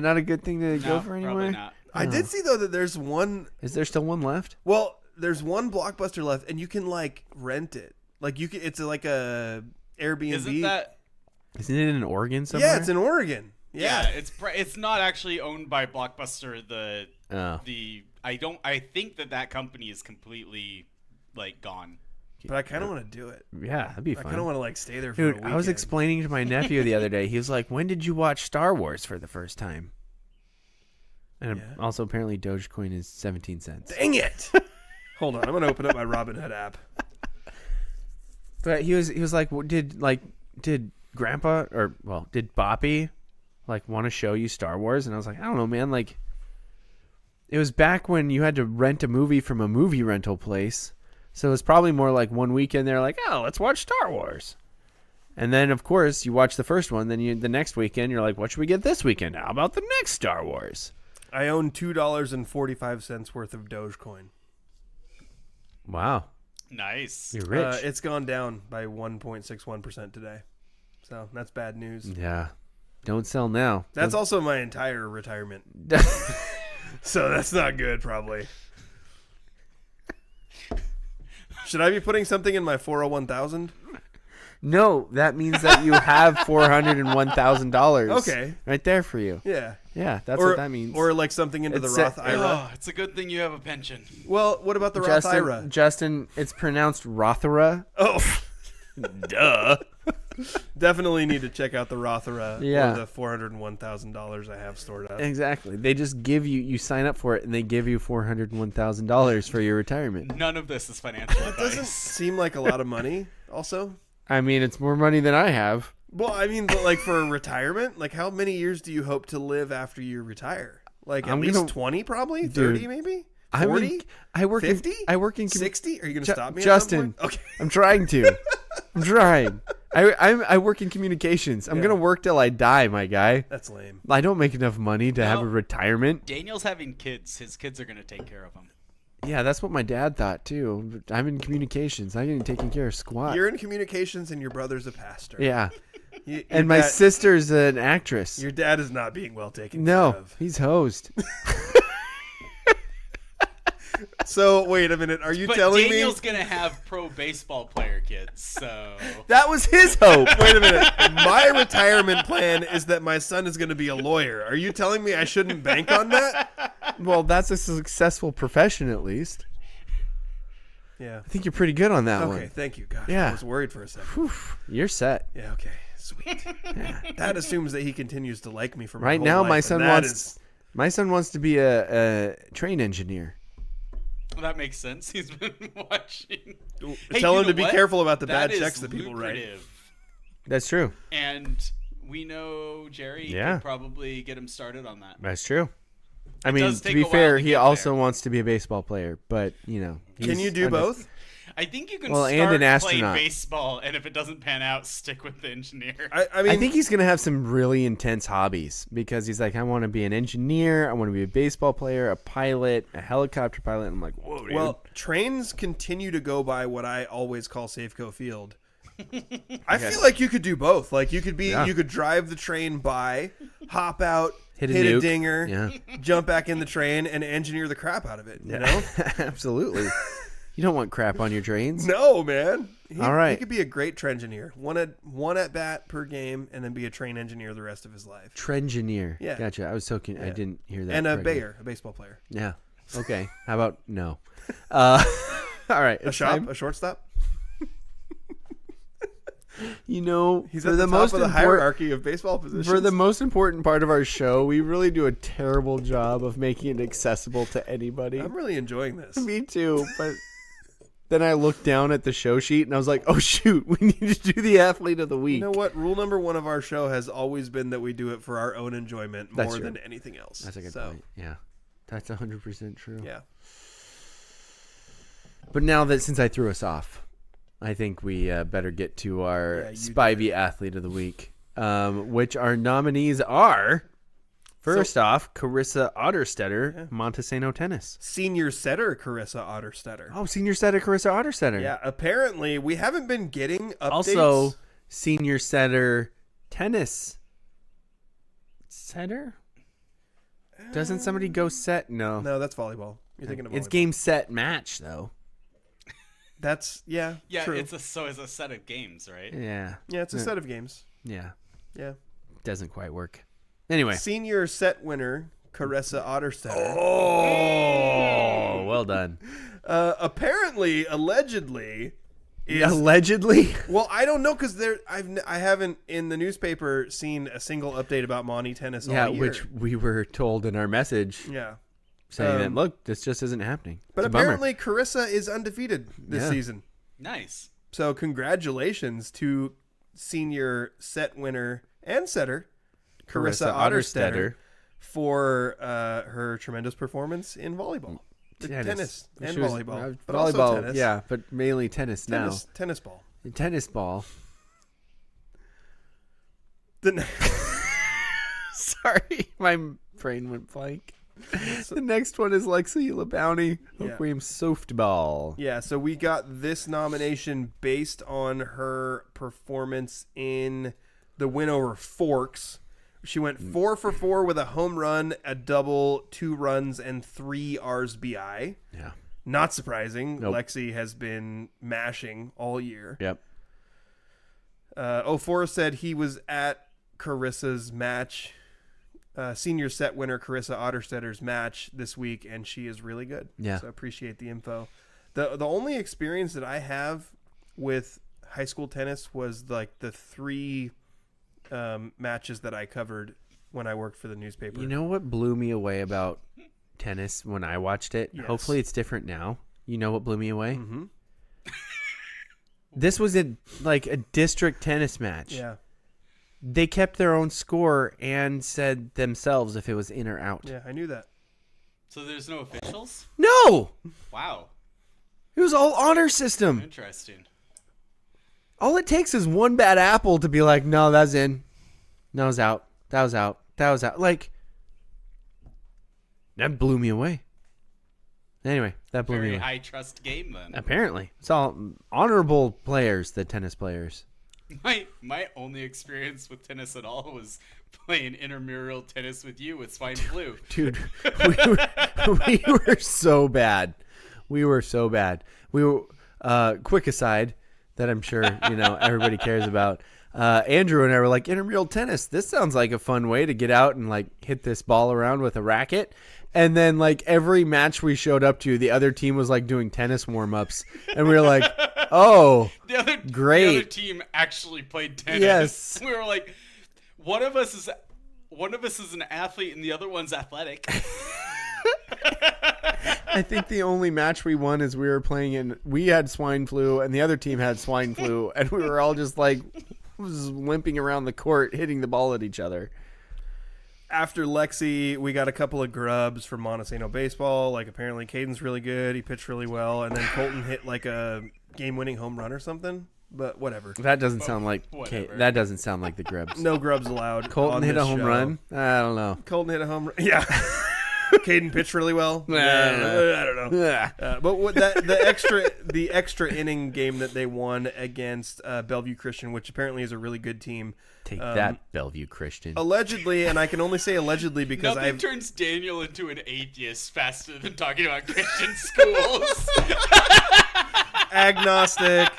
not a good thing to go no, for probably anywhere? not. I did see though that there's one. Is there still one left? Well, there's one Blockbuster left, and you can like rent it. Like you can. It's like a Airbnb. Isn't that? Isn't it in Oregon somewhere? Yeah, it's in Oregon. Yeah, Yeah. it's not actually owned by Blockbuster. Oh. I think that company is completely like gone. But I kind of want to do it. Yeah, that'd be I fun. kind of want to like stay there for Dude, a weekend. I was explaining to my nephew the other day. He was like, "When did you watch Star Wars for the first time?" And Yeah. also, apparently, Dogecoin is 17 cents. Dang it! Hold on, I'm gonna open up my Robinhood app. But he was like, did Grandpa did Boppy like want to show you Star Wars? And I was like, I don't know, man. Like, it was back when you had to rent a movie from a movie rental place So it's probably more like one weekend they're like, oh, let's watch Star Wars. And then, of course, you watch the first one. Then the next weekend, you're like, what should we get this weekend? How about the next Star Wars? I own $2.45 worth of Dogecoin. Wow. Nice. You're rich. It's gone down by 1.61% today. So that's bad news. Yeah. Don't sell now. That's also my entire retirement. So that's not good, probably. Should I be putting something in my 401,000? No, that means that you have $401,000. Okay. Right there for you. Yeah. Yeah, that's what that means. Or like something into the It's Roth IRA. Oh, it's a good thing you have a pension. Well, what about the Roth IRA? Justin, it's pronounced Rothera. Oh, duh. Definitely need to check out the Roth IRA Yeah. or the $401,000 I have stored up. Exactly. They just give you sign up for it, and they give you $401,000 for your retirement. None of this is financial It doesn't advice. seem like a lot of money, also. I mean, it's more money than I have. Well, I mean, but like for retirement, like how many years do you hope to live after you retire? Like at least 20 probably? 30 maybe? 40? I work 50? I work in 60? Are you going to stop me at Justin. some point? Okay. I'm trying to. I'm trying. I work in communications. I'm Yeah. gonna work till I die, my guy. That's lame. I don't make enough money to have a retirement. Daniel's having kids. His kids are going to take care of him. Yeah, that's what my dad thought too. I'm in communications. I'm getting taken care of squat. You're in communications and your brother's a pastor. Yeah. Your And my dad- sister's an actress. Your dad is not being well taken No, care of. he's hosed. So, wait a minute. Are you But telling Daniel's me? going to have pro baseball player kids, so... That was his hope. Wait a minute. My retirement plan is that my son is going to be a lawyer. Are you telling me I shouldn't bank on that? Well, that's a successful profession at least. Yeah. I think you're pretty good on that Okay, one. thank you. Gosh, Yeah. I was worried for a second. Whew, you're set. Yeah, okay. Sweet. That assumes that he continues to like me for my Right whole now, life, my and son that wants to be a train engineer. Well, that makes sense. He's been watching. is- Hey, Tell you him know to be what? careful about the That bad is checks that people write. lucrative. That's true. And we know Jerry Yeah. could probably get him started on that. That's true. I mean, does to take be a while fair, to he get also there. wants to be a baseball player, but Can he's you do under- both? I think you can Well, and start an astronaut. playing baseball, and if it doesn't pan out, stick with the engineer. I mean, I think he's gonna have some really intense hobbies because he's like, I want to be an engineer, I want to be a baseball player, a pilot, a helicopter pilot. And I'm like, whoa, dude. well, trains continue to go by what I always call Safeco Field. I feel like you could do both. Like you could you could drive the train by, hop out, Hit a hit a nuke. dinger, Yeah. jump back in the train, and engineer the crap out of it. You know? Absolutely. You don't want crap on your trains. No, man. All right. He could be a great train engineer. One at bat per game, and then be a train engineer the rest of his life. Trengineer. Yeah. Gotcha. I was so I didn't hear that. And a correctly. Bayer, a baseball player. Yeah. Okay. How about no? All right. A shortstop. He's for at the the top most of the important hierarchy of baseball positions. for the most important part of our show, we really do a terrible job of making it accessible to anybody. I'm really enjoying this. Me too, but then I looked down at the show sheet and I was like, "Oh shoot, we need to do the athlete of the week." You know what? Rule number one of our show has always been that we do it for our own enjoyment That's more true. than anything else. That's a good So, point. Yeah, that's 100% true. Yeah. But now that since I threw us off, I think we better get to our Yeah, you Spivey Athlete of the Week, which our nominees are, first off, Carissa Otterstetter, Montesano Tennis. Senior setter Carissa Otterstetter. Oh, senior setter Carissa Otterstetter. Yeah, apparently we haven't been getting updates. Also, senior setter tennis. Setter? Doesn't somebody go set? No. No, that's volleyball. You're thinking of volleyball. It's game, set, match, though. That's, yeah, Yeah, true. it's a set of games, right? Yeah. Yeah, it's a set of games. Yeah. Yeah. Doesn't quite work. Anyway. Senior set winner Carissa Otterstetter. Oh, well done. Apparently, allegedly, is Allegedly? well, I don't know because I haven't in the newspaper seen a single update about Monty Tennis. Yeah, all year. which we were told in our message yeah. saying that, look, this just isn't happening. But It's a bummer. apparently, Carissa is undefeated this Yeah. season. Nice. So congratulations to senior set winner and setter Carissa Otterstetter for her tremendous performance in volleyball. Tennis and She was- volleyball. But volleyball, also tennis. yeah, but mainly tennis now. Tennis ball. Tennis ball. The Sorry, my brain went blank. The next one is Lexi LeBounty, Yeah. Hoquiam Softball. Yeah, so we got this nomination based on her performance in the win over Forks. She went 4 for 4 with a home run, a double, 2 runs, and 3 RSBI. Yeah. Not surprising. Nope. Lexi has been mashing all year. Yep. Forrest said he was at Carissa's match, senior set winner Carissa Otterstetter's match this week, and she is really good. Yeah. So appreciate the info. The only experience that I have with high school tennis was like the 3 matches that I covered when I worked for the newspaper. You know what blew me away about tennis when I watched it? Yes. Hopefully it's different now. You know what blew me away? Mm-hmm. This was like a district tennis match. Yeah. They kept their own score and said themselves if it was in or out. Yeah, I knew that. So there's no officials? No! Wow. It was all honor system. Interesting. All it takes is one bad apple to be like, no, that's in. No, it's out. That was out. That was out. Like, that blew me away. Anyway, that blew me Very away. high trust game then. Apparently. It's all honorable players, the tennis players. My only experience with tennis at all was playing intramural tennis with you with swine flu. Dude, we were so bad. We were so bad. We were, quick aside that I'm sure, everybody cares about. Andrew and I were like, intramural tennis, this sounds like a fun way to get out and like hit this ball around with a racket. And then like every match we showed up to, the other team was like doing tennis warm-ups. And we were like, oh, The other great. team actually played tennis. Yes. We were like, one of us is an athlete and the other one's athletic. I think the only match we won is we were playing in, we had swine flu and the other team had swine flu. And we were all just like limping around the court, hitting the ball at each other. After Lexi, we got a couple of grubs from Montesano baseball. Like apparently Caden's really good. He pitched really well. And then Colton hit like a game-winning home run or something. But whatever. That doesn't sound like whatever. that doesn't sound like the Grubs. No grubs allowed. Colton on hit a this home show. run. I don't know. Colton hit a home run. Yeah. Caden pitched really well. I don't know. Yeah. But what the extra inning game that they won against Bellevue Christian, which apparently is a really good team. Take that, Bellevue Christian. Allegedly, and I can only say allegedly because Nothing I've turns Daniel into an atheist faster than talking about Christian schools. agnostic.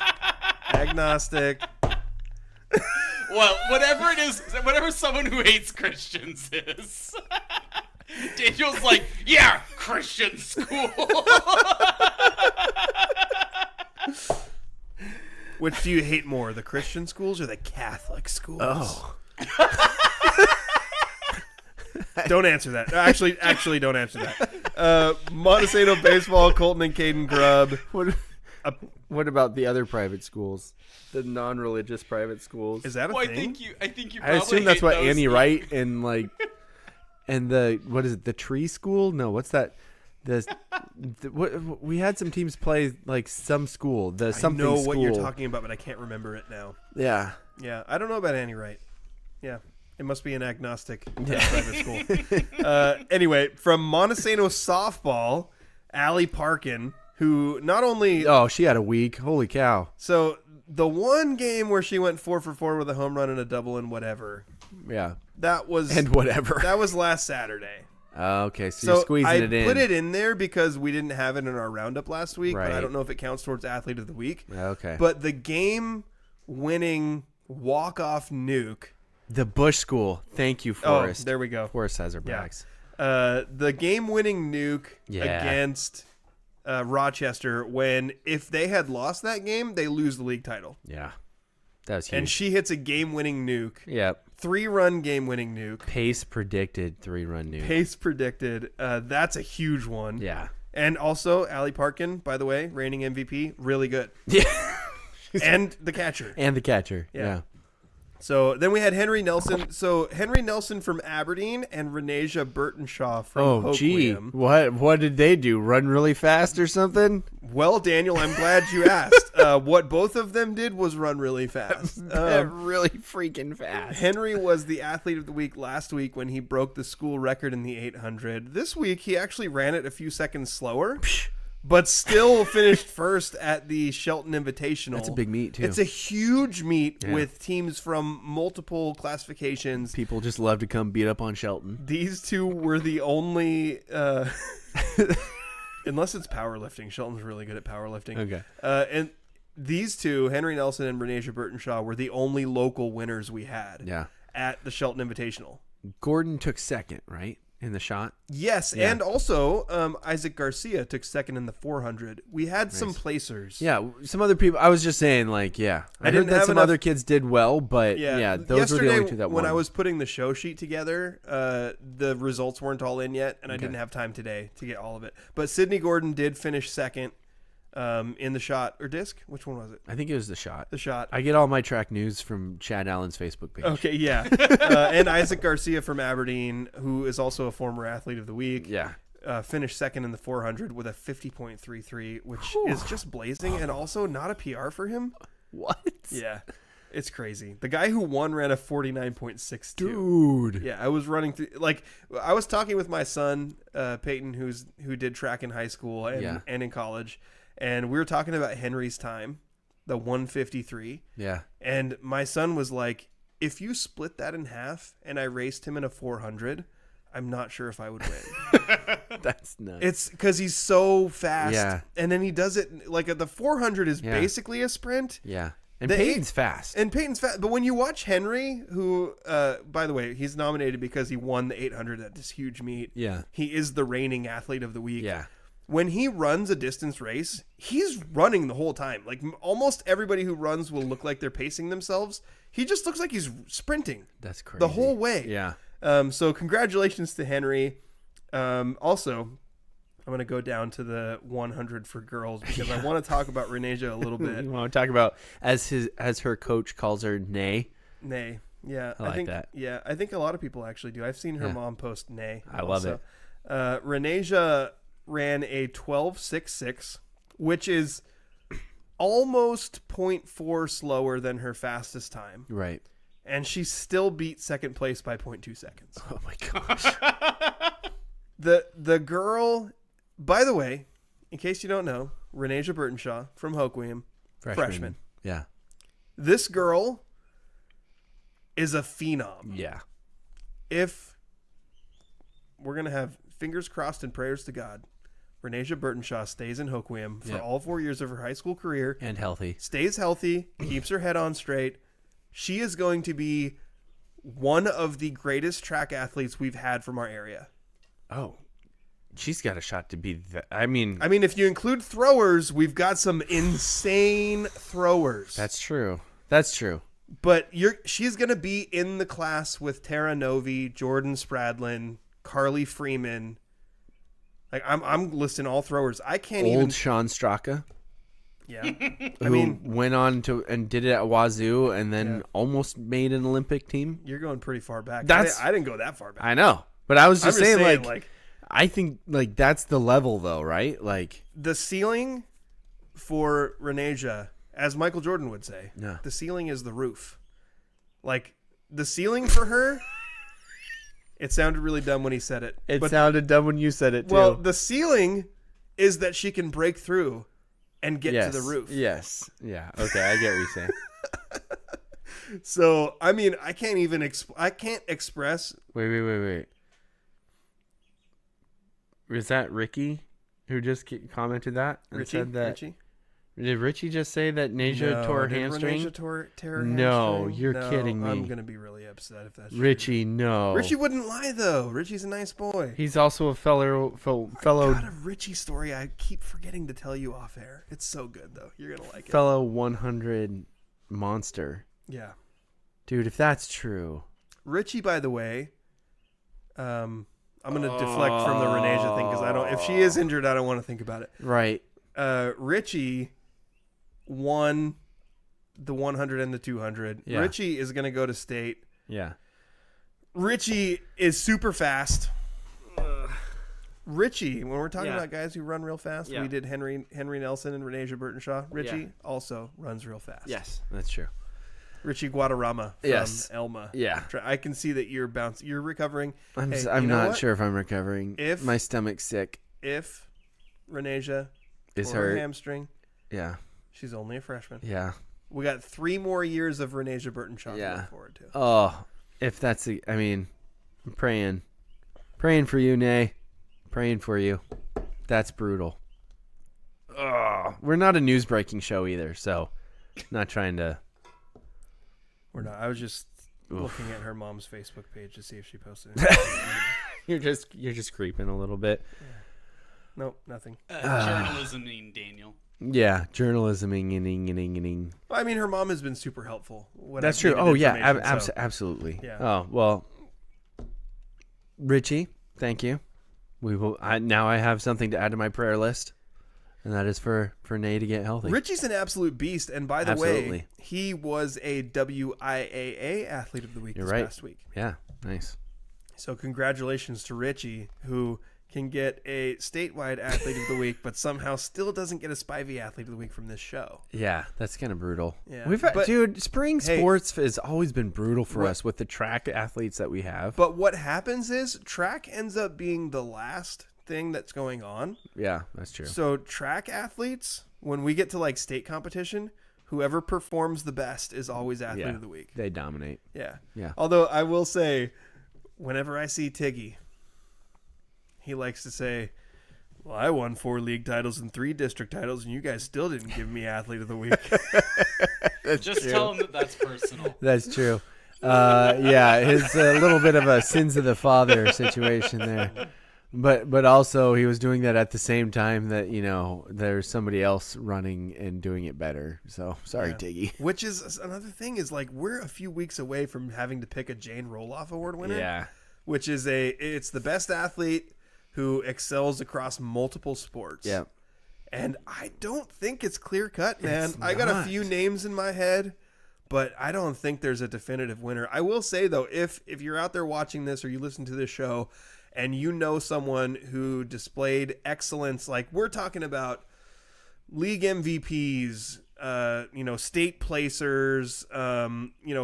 Well, whatever it is, whatever someone who hates Christians is. Daniel's like, yeah, Christian school. Which do you hate more, the Christian schools or the Catholic schools? Oh. Don't answer that. Actually, don't answer that. Montesano baseball, Colton and Caden Grubb. What about the other private schools? The non-religious private schools? Is that a Well, I thing? think you I probably assume that's hate what those Annie things. Wright and like, and the what is it? The Tree School? No, what's that? We had some teams play like some school. The something I know school. what you're talking about, but I can't remember it now. Yeah. Yeah, I don't know about Annie Wright. Yeah, it must be an agnostic private school. Anyway, from Montesano softball, Allie Parkin, who not only Oh, she had a week. Holy cow. so the one game where she went 4 for 4 with a home run and a double and whatever, Yeah. that was And whatever. that was last Saturday. Okay, so you're squeezing I it in. put it in there because we didn't have it in our roundup last week, but I Right. don't know if it counts towards athlete of the week. Okay. But the game-winning walk-off nuke. The Bush School. Thank you, Oh, Forrest. there we go. Forrest has her Yeah. backs. The game-winning nuke Yeah. against Rochester. When if they had lost that game, they lose the league title. Yeah. That was huge. And she hits a game-winning nuke. Yep. 3-run game-winning nuke. Pace predicted 3-run nuke. Pace predicted. That's a huge one. Yeah. And also, Allie Parkin, by the way, reigning MVP, really good. Yeah. And the catcher. And the catcher. Yeah. Yeah. So then we had Henry Nelson. So Henry Nelson from Aberdeen and Renasia Burtonshaw from Oh, gee. Hoquiam. What did they do? Run really fast or something? Well, Daniel, I'm glad you asked. What both of them did was run really fast. Really freaking fast. Henry was the athlete of the week last week when he broke the school record in the 800. This week, he actually ran it a few seconds slower, but still finished first at the Shelton Invitational. That's a big meet, too. It's a huge meet with teams from multiple classifications. People just love to come beat up on Shelton. These two were the only... unless it's powerlifting. Shelton's really good at powerlifting. Okay. And these two, Henry Nelson and Renasia Burtonshaw, were the only local winners we had at the Shelton Invitational. Gordon took second, right, in the shot? Yes, and also Isaac Garcia took second in the 400. We had some placers. Yeah, some other people. I was just saying, like, I didn't heard that have some enough- other kids did well, but those were the only two that won. When I was putting the show sheet together, the results weren't all in yet, and I didn't have time today to get all of it. But Sydney Gordon did finish second in the shot or disc. Which one was it? I think it was the shot. The shot. I get all my track news from Chad Allen's Facebook page. Okay, yeah. And Isaac Garcia from Aberdeen, who is also a former athlete of the week. Yeah. Finished second in the 400 with a 50.33, which is just blazing and also not a PR for him. What? Yeah. It's crazy. The guy who won ran a 49.62. Dude. Yeah, I was running through, like, I was talking with my son, Peyton, who did track in high school and in college, and we were talking about Henry's time, the 153. Yeah. And my son was like, if you split that in half and I raced him in a 400, I'm not sure if I would win. That's nuts. It's because he's so fast. Yeah. And then he does it, like, the 400 is basically a sprint. Yeah. And The Peyton's fast. And Peyton's fast. But when you watch Henry, who, by the way, he's nominated because he won the 800 at this huge meet. Yeah. He is the reigning athlete of the week. Yeah. When he runs a distance race, he's running the whole time. Like, almost everybody who runs will look like they're pacing themselves. He just looks like he's sprinting. That's crazy. The whole way. Yeah. So congratulations to Henry. Also, I'm going to go down to the 100 for girls because I want to talk about Renasia a little bit. You want to talk about, as her coach calls her, Nay? Nay. Yeah. I like think that. Yeah, I think a lot of people actually do. I've seen her mom post Nay. I love it. Renasia ran a 12.66, which is almost 0.4 slower than her fastest time. Right. And she still beat second place by 0.2 seconds. Oh, my gosh. The girl, by the way, in case you don't know, Renasia Burtonshaw from Hoquiam, freshman. Yeah. This girl is a phenom. Yeah. If we're going to have fingers crossed and prayers to God, Renasia Burtonshaw stays in Hoquiam for all 4 years of her high school career. And healthy. Stays healthy, keeps her head on straight. She is going to be one of the greatest track athletes we've had from our area. Oh, she's got a shot to be that. I mean, if you include throwers, we've got some insane throwers. that's true. That's true. But she's going to be in the class with Tara Novi, Jordan Spradlin, Carly Freeman. Like, I'm listing all throwers. I can't even. Old Sean Straka. Yeah. Who went on to and did it at Wazoo and then almost made an Olympic team. You're going pretty far back. That's- I didn't go that far back. I know. But I was just I'm just saying, saying, like, I think, like, that's the level, though, right? Like, the ceiling for Renasia, as Michael Jordan would say, Yeah. the ceiling is the roof. Like, the ceiling for her, it sounded really dumb when he said it. it sounded dumb when you said it, too. Well, the ceiling is that she can break through and get to the roof. Yes. Yeah. Okay. I get what you're saying. So, I can't even I can't express. Wait. Was that Ricky who just commented that and Richie? said that? Richie? Did Richie just say that Nasia tore her hamstring? Renasia tore her No, hamstring? you're No, kidding me. I'm going to be really upset if that's true. Richie, no. Richie wouldn't lie, though. Richie's a nice boy. He's also a fellow. Got a Richie story I keep forgetting to tell you off air. It's so good, though. You're going to like it. Fellow 100 monster. Yeah. Dude, if that's true. Richie, by the way, I'm going to deflect from the Renasia thing because if she is injured, I don't want to think about it. Right. Richie won the 100 and the 200. Yeah. Richie is going to go to state. Yeah. Richie is super fast. Richie, when we're talking about guys who run real fast, we did Henry Nelson and Renasia Burtonshaw. Richie also runs real fast. Yes, that's true. Richie Guadarrama from Elma. Yeah. I can see that you're bouncing. You're recovering. I'm not sure if I'm recovering. If my stomach's sick. If Renasia is or her hurt. hamstring, she's only a freshman. Yeah. We got 3 more years of Renasia Burtonshaw to look forward to. Oh, if that's I'm praying for you, Nay. Praying for you. That's brutal. Oh, we're not a news breaking show either, so not trying to. We're not. I was just looking at her mom's Facebook page to see if she posted anything. You're just creeping a little bit. Yeah. Nope, nothing. Journalisming, Daniel. Yeah, journalisming. Well, I mean, her mom has been super helpful. That's true. Oh yeah, absolutely. Yeah. Oh well, Richie, thank you. We will. Now I have something to add to my prayer list, and that is for Nay to get healthy. Richie's an absolute beast, and by the way, he was a WIAA Athlete of the Week past week. Yeah, nice. So congratulations to Richie, who can get a statewide Athlete of the Week, but somehow still doesn't get a Spivey Athlete of the Week from this show. Yeah, that's kind of brutal. Yeah. Dude, spring sports has always been brutal for us with the track athletes that we have. But what happens is track ends up being the last thing that's going on. Yeah, that's true. So track athletes, when we get to like state competition, whoever performs the best is always Athlete of the Week. They dominate. Yeah. Yeah. Although I will say, whenever I see Tiggy, he likes to say, well, I won 4 league titles and 3 district titles, and you guys still didn't give me Athlete of the Week. Just tell him that that's personal. That's true. His a little bit of a sins of the father situation there. But also he was doing that at the same time that, there's somebody else running and doing it better. So sorry, Tiggy. Which is another thing is like we're a few weeks away from having to pick a Jane Roloff Award winner. Yeah. Which is it's the best athlete who excels across multiple sports. Yeah. And I don't think it's clear cut, man. It's I got a not. few names in my head, but I don't think there's a definitive winner. I will say though, if you're out there watching this or you listen to this show and you know someone who displayed excellence, like we're talking about league MVPs, state placers,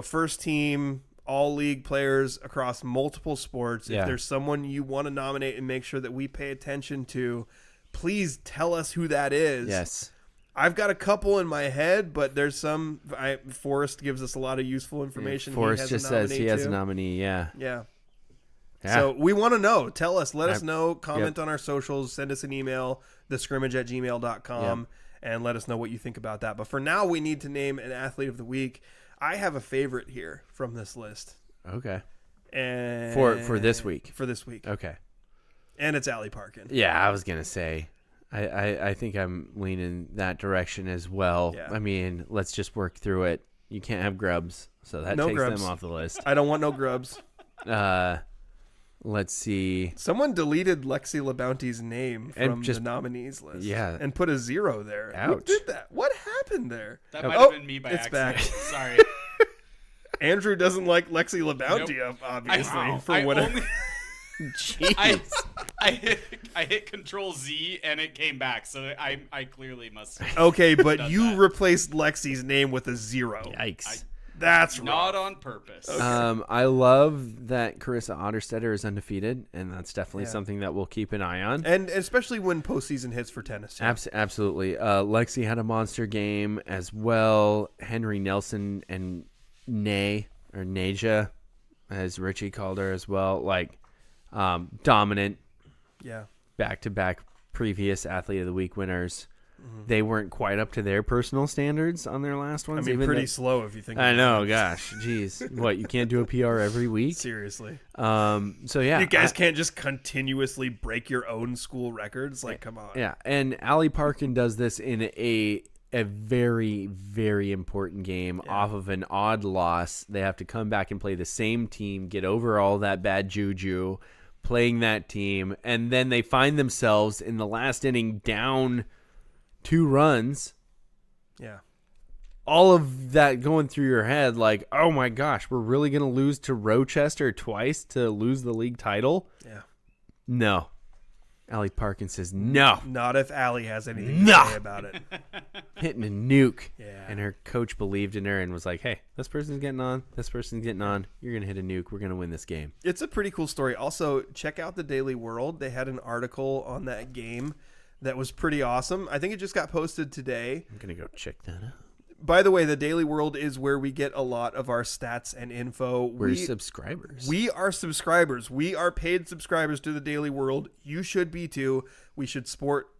first team all league players across multiple sports. Yeah. If there's someone you want to nominate and make sure that we pay attention to, please tell us who that is. Yes. I've got a couple in my head, but there's some. Forrest gives us a lot of useful information. Forrest just says he has a nominee. Yeah. Yeah. So we want to know. Tell us. Let us know. Comment on our socials. Send us an email, thescrimmage@gmail.com, and let us know what you think about that. But for now, we need to name an Athlete of the Week. I have a favorite here from this list. Okay. And For this week. For this week. Okay. And it's Allie Parkin. Yeah, I was gonna say. I think I'm leaning that direction as well. Yeah. I mean, let's just work through it. You can't have grubs, so that takes them off the list. I don't want no grubs. Let's see. Someone deleted Lexi LaBounty's name from just- the nominees list. Yeah. And put a 0 there. Who Ouch. did that? What happened there? That might have been me by it's accident. back. Sorry. Andrew doesn't like Lexi LaBounty, obviously. For whatever. Jeez. I hit Control Z and it came back, so I clearly must have Okay, but done you that. replaced Lexi's name with a 0. Yikes. That's rough. Not on purpose. I love that Carissa Otterstetter is undefeated, and that's definitely something that we'll keep an eye on. And especially when postseason hits for tennis. Too. Absolutely. Lexi had a monster game as well. Henry Nelson and Nay, or Naja, as Richie called her as well. Dominant. Yeah. Back-to-back previous Athlete of the Week winners. They weren't quite up to their personal standards on their last ones. I mean, pretty slow if you think I about know, it. gosh. Jeez. What, you can't do a PR every week? Seriously. So, yeah. You guys can't just continuously break your own school records? Come on. Yeah, and Allie Parkin does this in a very, very important game off of an odd loss. They have to come back and play the same team, get over all that bad juju, playing that team, and then they find themselves in the last inning down 2 runs. Yeah. all of that going through your head, like, oh my gosh, we're really going to lose to Rochester twice to lose the league title? Yeah. No. Allie Parkins says no. Not if Allie has anything to say about it. Hitting a nuke. Yeah. And her coach believed in her and was like, hey, this person's getting on. This person's getting on. You're going to hit a nuke. We're going to win this game. It's a pretty cool story. Also, check out the Daily World. They had an article on that game that was pretty awesome. I think it just got posted today. I'm going to go check that out. By the way, the Daily World is where we get a lot of our stats and info. We're subscribers. We are subscribers. We are paid subscribers to the Daily World. You should be too. We should support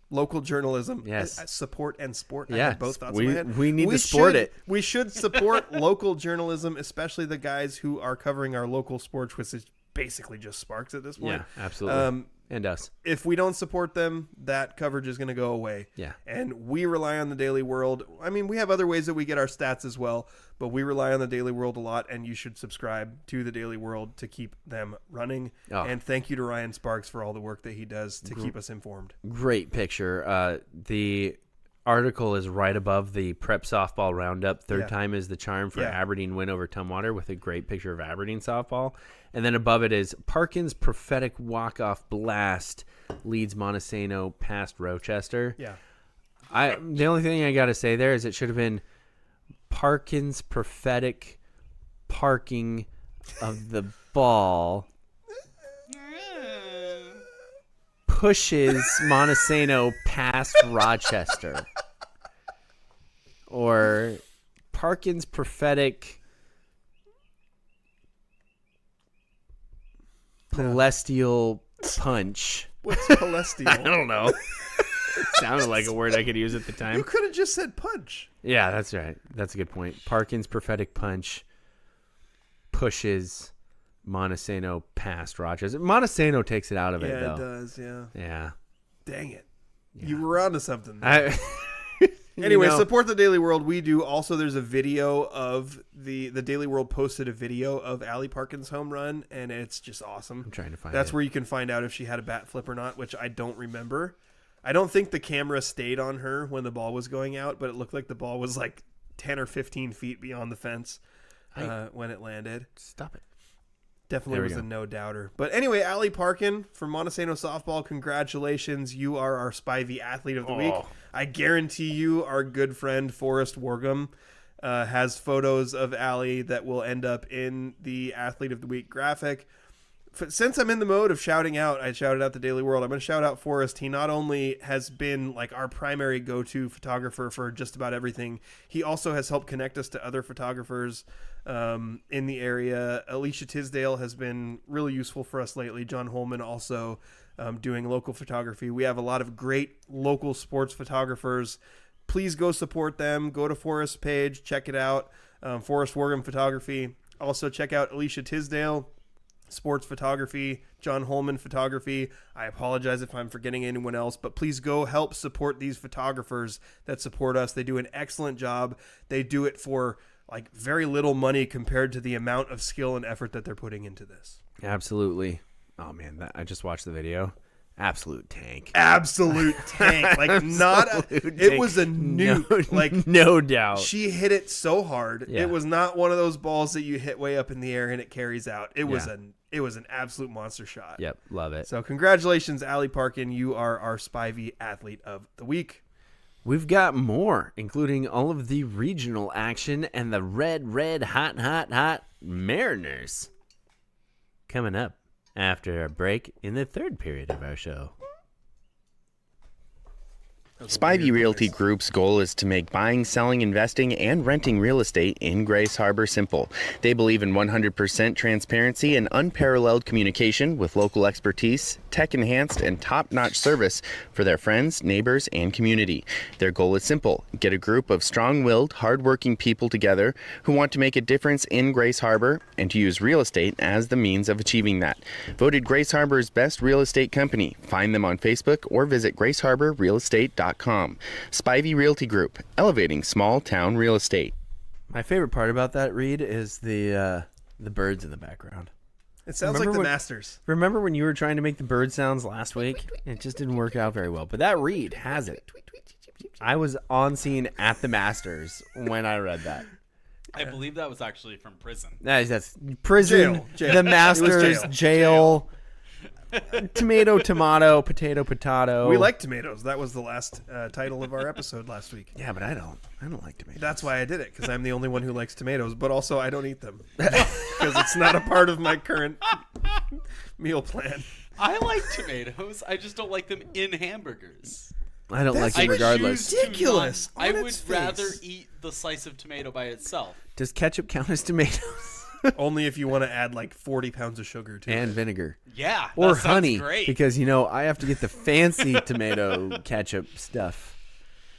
local journalism. Yes. Support and sport. I Yeah. had both thoughts in my head. We need to support it. We should support local journalism, especially the guys who are covering our local sports, which is basically just Sparks at this point. Yeah, absolutely. And us. If we don't support them, that coverage is going to go away. Yeah. And we rely on the Daily World. I mean, we have other ways that we get our stats as well, but we rely on the Daily World a lot, and you should subscribe to the Daily World to keep them running. Oh. And thank you to Ryan Sparks for all the work that he does to keep us informed. Great picture. The article is right above the prep softball roundup. Third time is the charm for Aberdeen win over Tumwater, with a great picture of Aberdeen softball. And then above it is Parkins' prophetic walk-off blast leads Montesano past Rochester. Yeah. The only thing I got to say there is it should have been Parkins' prophetic parking of the ball pushes Montesano past Rochester. Or Parkins' prophetic celestial punch. What's celestial? I don't know. It sounded like a word I could use at the time. You could have just said punch. Yeah, that's right. That's a good point. Parkins' prophetic punch pushes Montesano past Rochester. Montesano takes it out of it, though. Yeah, it does, yeah. Yeah. Dang it. You were onto something. Anyway, Anyway, support the Daily World. We do. Also, there's a video of the Daily World posted a video of Allie Parkins' home run, and it's just awesome. I'm trying to find That's it. where you can find out if she had a bat flip or not, which I don't remember. I don't think the camera stayed on her when the ball was going out, but it looked like the ball was like 10 or 15 feet beyond the fence when it landed. Stop it. Definitely was a no-doubter. But anyway, Allie Parkin from Montesano Softball, congratulations. You are our Spivey Athlete of the Week. I guarantee you our good friend Forrest Wargum has photos of Allie that will end up in the Athlete of the Week graphic. Since I'm in the mode of shouting out, I shouted out the Daily World. I'm going to shout out Forrest. He not only has been like our primary go-to photographer for just about everything, he also has helped connect us to other photographers in the area. Alicia Tisdale has been really useful for us lately. John Holman also doing local photography. We have a lot of great local sports photographers. Please go support them. Go to Forrest's page. Check it out. Forrest Wargum Photography. Also check out Alicia Tisdale Sports Photography, John Holman Photography. I apologize if I'm forgetting anyone else, but please go help support these photographers that support us. They do an excellent job. They do it for like very little money compared to the amount of skill and effort that they're putting into this. Absolutely. Oh, man, I just watched the video. Absolute tank. Absolute tank. Like not a, it was a nuke. Like no doubt. She hit it so hard. Yeah. It was not one of those balls that you hit way up in the air and it carries out. It was Yeah. an absolute monster shot. Yep, love it. So congratulations, Allie Parkin. You are our Spivey Athlete of the Week. We've got more, including all of the regional action and the red, hot Mariners coming up after a break in the third period of our show. Spivey Realty Group's goal is to make buying, selling, investing, and renting real estate in Grace Harbor simple. They believe in 100% transparency and unparalleled communication with local expertise, tech-enhanced, and top-notch service for their friends, neighbors, and community. Their goal is simple: get a group of strong-willed, hard-working people together who want to make a difference in Grace Harbor and to use real estate as the means of achieving that. Voted Grace Harbor's best real estate company. Find them on Facebook or visit graceharborrealestate.com. Spivey Realty Group, elevating small town real estate. My favorite part about that, Reed, is the birds in the background. It sounds like the Masters. Remember when you were trying to make the bird sounds last week? It just didn't work out very well. But that Reed has it. I was on scene at the Masters when I read that. I believe that was actually from prison. That's prison, Jail. the It was Masters, jail. jail. Tomato, potato, potato. We like tomatoes. That was the last title of our episode last week. Yeah, but I don't like tomatoes. That's why I did it, because I'm the only one who likes tomatoes, but also I don't eat them because it's not a part of my current meal plan. I like tomatoes. I just don't like them in hamburgers. I don't like That's them regardless. choose to ridiculous not- I on would its rather face. eat the slice of tomato by itself. Does ketchup count as tomatoes? Only if you want to add like 40 pounds of sugar to And it. vinegar. Yeah, Or that sounds honey. Great. Because, I have to get the fancy tomato ketchup stuff.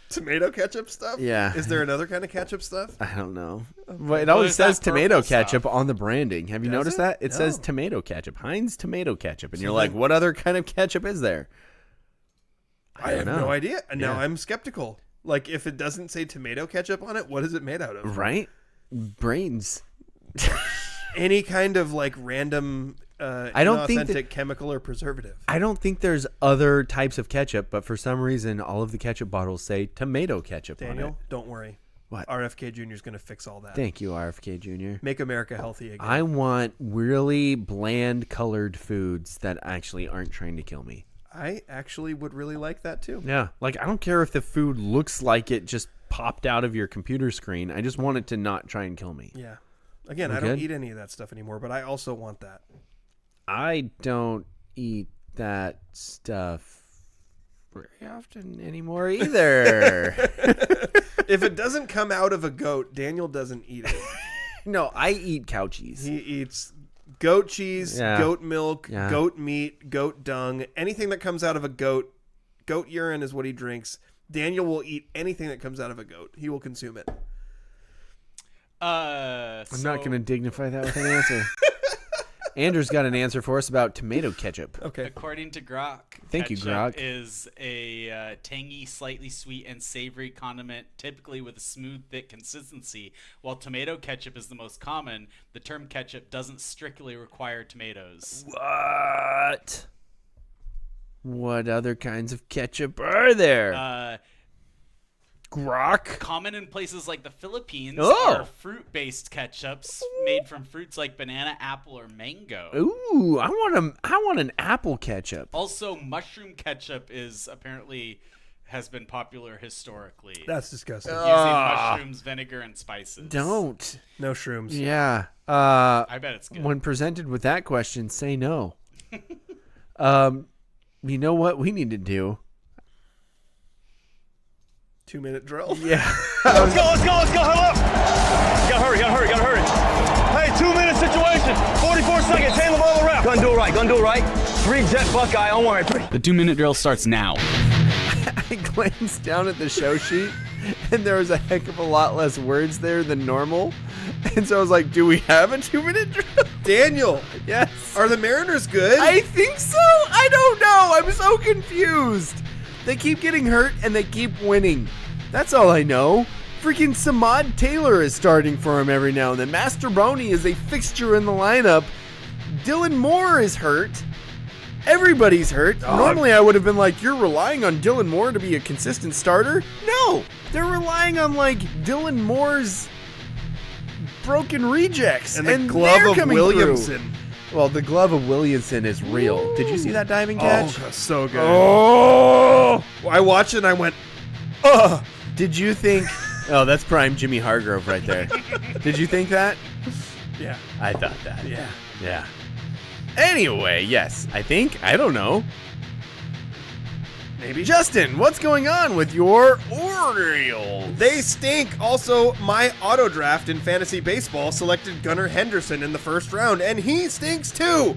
Tomato ketchup stuff? Yeah. Is there another kind of ketchup stuff? I don't know. But it always there's says that tomato purple stuff. ketchup on the branding. Have you Does noticed it? that? It says No. tomato ketchup. Heinz tomato ketchup. And you're So like, then- what other kind of ketchup is there? I have don't know. no idea. And now Yeah. I'm skeptical. Like, if it doesn't say tomato ketchup on it, what is it made out of? Right? Brains. Any kind of like random I don't think inauthentic that- chemical or preservative. I don't think there's other types of ketchup, but for some reason, all of the ketchup bottles say tomato ketchup on it. Daniel, don't worry. What? RFK Jr. is going to fix all that. Thank you, RFK Jr. Make America healthy again. I want really bland colored foods that actually aren't trying to kill me. I actually would really like that too. Yeah. Like, I don't care if the food looks like it just popped out of your computer screen. I just want it to not try and kill me. Yeah. Again, We I don't good? eat any of that stuff anymore, but I also want that. I don't eat that stuff very often anymore either. If it doesn't come out of a goat, Daniel doesn't eat it. No, I eat cow cheese. He eats goat cheese, Yeah. goat milk, Yeah. goat meat, goat dung, anything that comes out of a goat. Goat urine is what he drinks. Daniel will eat anything that comes out of a goat. He will consume it. I'm not going to dignify that with an answer. Andrew's got an answer for us about tomato ketchup. Okay. According to Grok, Thank you, ketchup Grok. is a tangy, slightly sweet, and savory condiment, typically with a smooth, thick consistency. While tomato ketchup is the most common, the term ketchup doesn't strictly require tomatoes. What? What other kinds of ketchup are there? Grok? Common in places like the Philippines Oh. are fruit-based ketchups made from fruits like banana, apple, or mango. Ooh, I want an apple ketchup. Also, mushroom ketchup is apparently has been popular historically. That's disgusting. using mushrooms, vinegar, and spices. Don't. No shrooms. Yeah. I bet it's good. When presented with that question, say no. You know what we need to do? 2-minute drill. Yeah. Let's go, huddle up. Gotta hurry. Hey, 2-minute situation. 44 seconds, hand the ball around. Gonna do it right. 3 jet Buckeye on 1 3. The 2-minute drill starts now. I glanced down at the show sheet, and there was a heck of a lot less words there than normal. And so I was like, do we have a 2-minute drill? Daniel, Yes. are the Mariners good? I think so. I don't know. I'm so confused. They keep getting hurt, and they keep winning. That's all I know. Freaking Samad Taylor is starting for him every now and then. Master Boney is a fixture in the lineup. Dylan Moore is hurt. Everybody's hurt. Normally I would have been like, you're relying on Dylan Moore to be a consistent starter? No. They're relying on, like, Dylan Moore's broken rejects. and the they're glove of coming Williamson. through. Well, the glove of Williamson is real. Did you see that diving catch? Oh, so good. Oh! I watched it and I went, ugh. Did you think... Oh, that's prime Jimmy Hargrove right there. Did you think that? Yeah. I thought that. Yeah. Yeah. Anyway, yes, I think. I don't know. Maybe. Justin, what's going on with your Orioles? They stink. Also, my auto draft in fantasy baseball selected Gunnar Henderson in the first round, and he stinks too.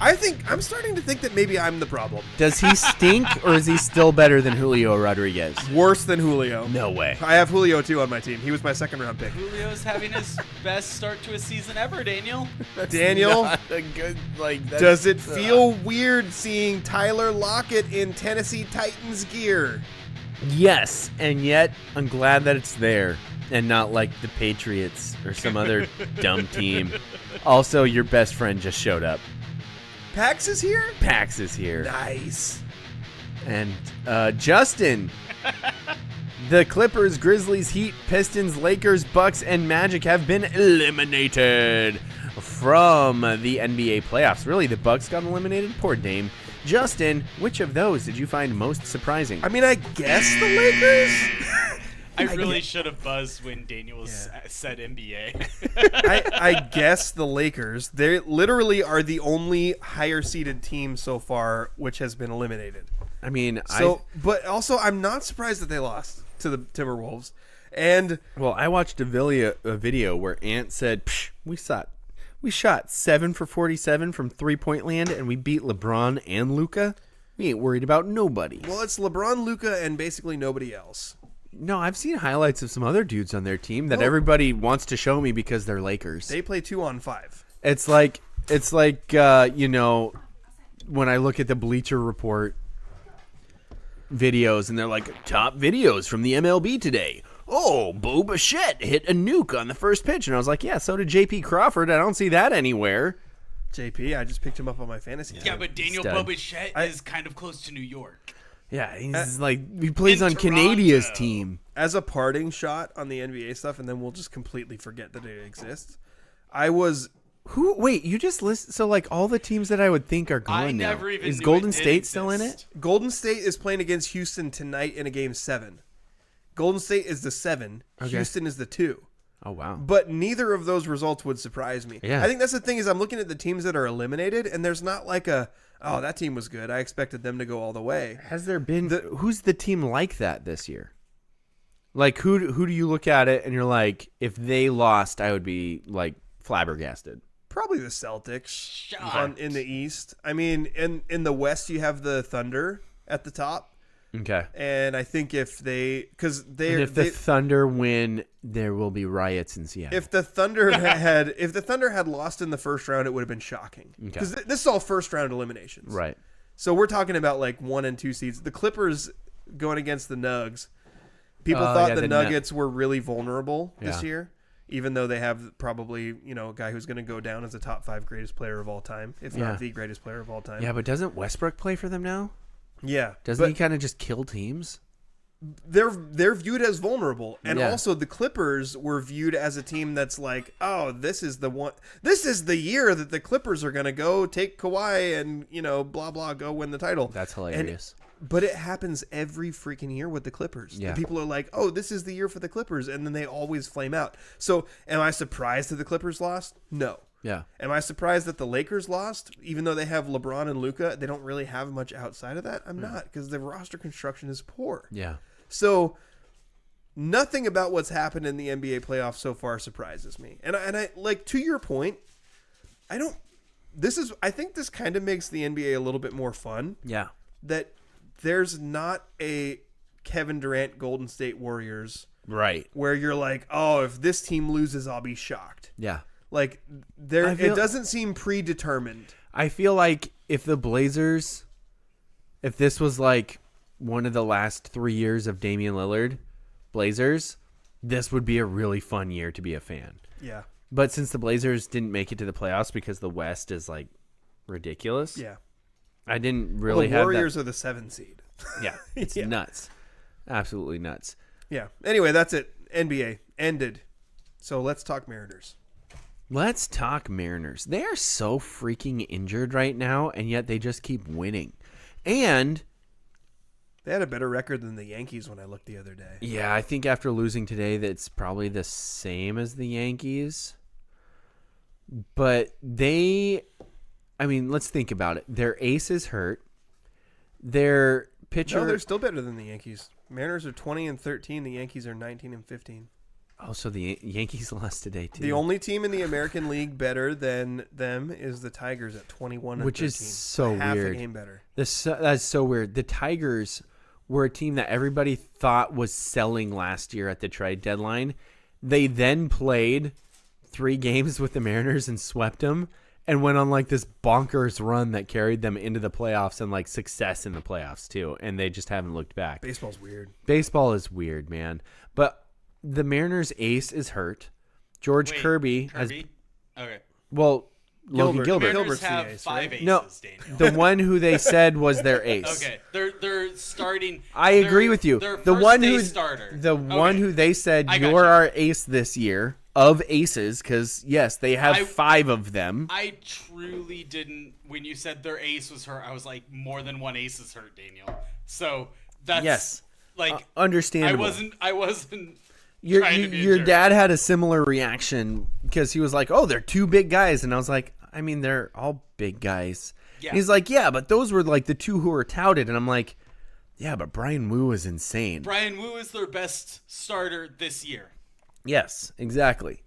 I'm starting to think that maybe I'm the problem. Does he stink, or is he still better than Julio Rodriguez? Worse than Julio. No way. I have Julio too on my team. He was my second round pick. Julio's having his best start to a season ever, Daniel. Daniel, Not a good, like, that's, does it feel weird seeing Tyler Lockett in Tennessee Titans gear? Yes, and yet I'm glad that it's there and not like the Patriots or some other dumb team. Also, your best friend just showed up. Pax is here? Pax is here. Nice. And Justin, The Clippers, Grizzlies, Heat, Pistons, Lakers, Bucks, and Magic have been eliminated from the NBA playoffs. Really, the Bucks got eliminated? Poor Dame. Justin, which of those did you find most surprising? I mean, I guess the Lakers. I really should have buzzed when Daniel said NBA. I guess the Lakers. They literally are the only higher seeded team so far which has been eliminated. I mean, but also I'm not surprised that they lost to the Timberwolves. And I watched a video where Ant said, we shot 7 for 47 from 3-point land, and we beat LeBron and Luka. We ain't worried about nobody. well, it's LeBron, Luka, and basically nobody else. No, I've seen highlights of some other dudes on their team that everybody wants to show me because they're Lakers. They play 2-on-5. It's like when I look at the Bleacher Report videos and they're like, top videos from the MLB today. Oh, Bo Bichette hit a nuke on the first pitch. And I was like, yeah, so did J.P. Crawford. I don't see that anywhere. JP, I just picked him up on my fantasy team. Yeah, but Daniel Stud. Bobichette is kind of close to New York. Yeah, he's he plays in on Canadia's Toronto. team. As a parting shot on the NBA stuff, and then we'll just completely forget that it exists. I was Wait, you just list so like all the teams that I would think are I gone now. never even Is knew Golden it did State still in it? exist. Golden State is playing against Houston tonight in a game 7. Golden State is the 7. Okay. Houston is the 2. Oh wow. But neither of those results would surprise me. Yeah. I think that's the thing is I'm looking at the teams that are eliminated, and there's not like that team was good. I expected them to go all the way. Has there been who's the team like that this year? Like who do you look at it and you're like, if they lost, I would be like flabbergasted. Probably the Celtics Shocked. in the East. I mean, in the West, you have the Thunder at the top. Okay. And I think if the Thunder win, there will be riots in Seattle. if the Thunder had lost in the first round, it would have been shocking. Okay. Because this is all first round eliminations. Right. So we're talking about like 1 and 2 seeds. The Clippers going against the Nugs. People Oh, thought yeah, the the Nuggets were really vulnerable this Yeah. year, even though they have probably a guy who's going to go down as a top 5 greatest player of all time, if Yeah. not the greatest player of all time. Yeah, but doesn't Westbrook play for them now? Yeah, Doesn't he kind of just kill teams? they're viewed as vulnerable, and Yeah. also the Clippers were viewed as a team that's like, oh, this is the year that the Clippers are going to go take Kawhi and blah blah go win the title. That's hilarious. But it happens every freaking year with the Clippers. Yeah. And people are like, oh, this is the year for the Clippers, and then they always flame out. So am I surprised that the Clippers lost? No. Yeah. Am I surprised that the Lakers lost? Even though they have LeBron and Luka, they don't really have much outside of that? I'm not, because the roster construction is poor. Yeah. So nothing about what's happened in the NBA playoffs so far surprises me. And I like, to your point, I think this kind of makes the NBA a little bit more fun. Yeah. That there's not a Kevin Durant Golden State Warriors Right. where you're like, oh, if this team loses, I'll be shocked. Yeah. Like it doesn't seem predetermined. I feel like if this was like one of the last 3 years of Damian Lillard, Blazers, this would be a really fun year to be a fan. Yeah. But since the Blazers didn't make it to the playoffs because the West is like ridiculous, Yeah. I didn't really the have Warriors are the 7 seed. Yeah, it's Yeah. nuts, absolutely nuts. Yeah. Anyway, that's it. NBA ended. So let's talk Mariners. Let's talk Mariners. They are so freaking injured right now, and yet they just keep winning. And They had a better record than the Yankees when I looked the other day. yeah, I think after losing today, that's probably the same as the Yankees. But let's think about it. Their ace is hurt. Their pitcher. No, they're still better than the Yankees. Mariners are 20-13. The Yankees are 19-15. Oh, so the Yankees lost today too. The only team in the American League better than them is the Tigers at 21-13. Which is so half weird. a game better. That's so weird. The Tigers were a team that everybody thought was selling last year at the trade deadline. They then played 3 games with the Mariners and swept them and went on like this bonkers run that carried them into the playoffs and like success in the playoffs too. And they just haven't looked back. Baseball's weird. Baseball is weird, man. But the Mariners ace is hurt. George Wait, Kirby has Okay. well, Logan Gilbert. Mariners Gilbert's the have ace, 5 right? aces, No, Daniel. the one who they said was their ace. Okay, they're starting. I agree with you. Their The first one day who starter. the one Okay. who they said I got you're you. our ace this year of aces, because yes, they have 5 of them. I truly didn't. When you said their ace was hurt, I was like, more than one ace is hurt, Daniel. So that's Yes. like Understandable. I wasn't. Your trying to be a your jerk. dad had a similar reaction because he was like, "Oh, they're 2 big guys," and I was like, "I mean, they're all big guys." Yeah. And he's like, "Yeah, but those were like the 2 who were touted," and I'm like, "Yeah, but Brian Wu is insane." Brian Wu is their best starter this year. Yes, exactly.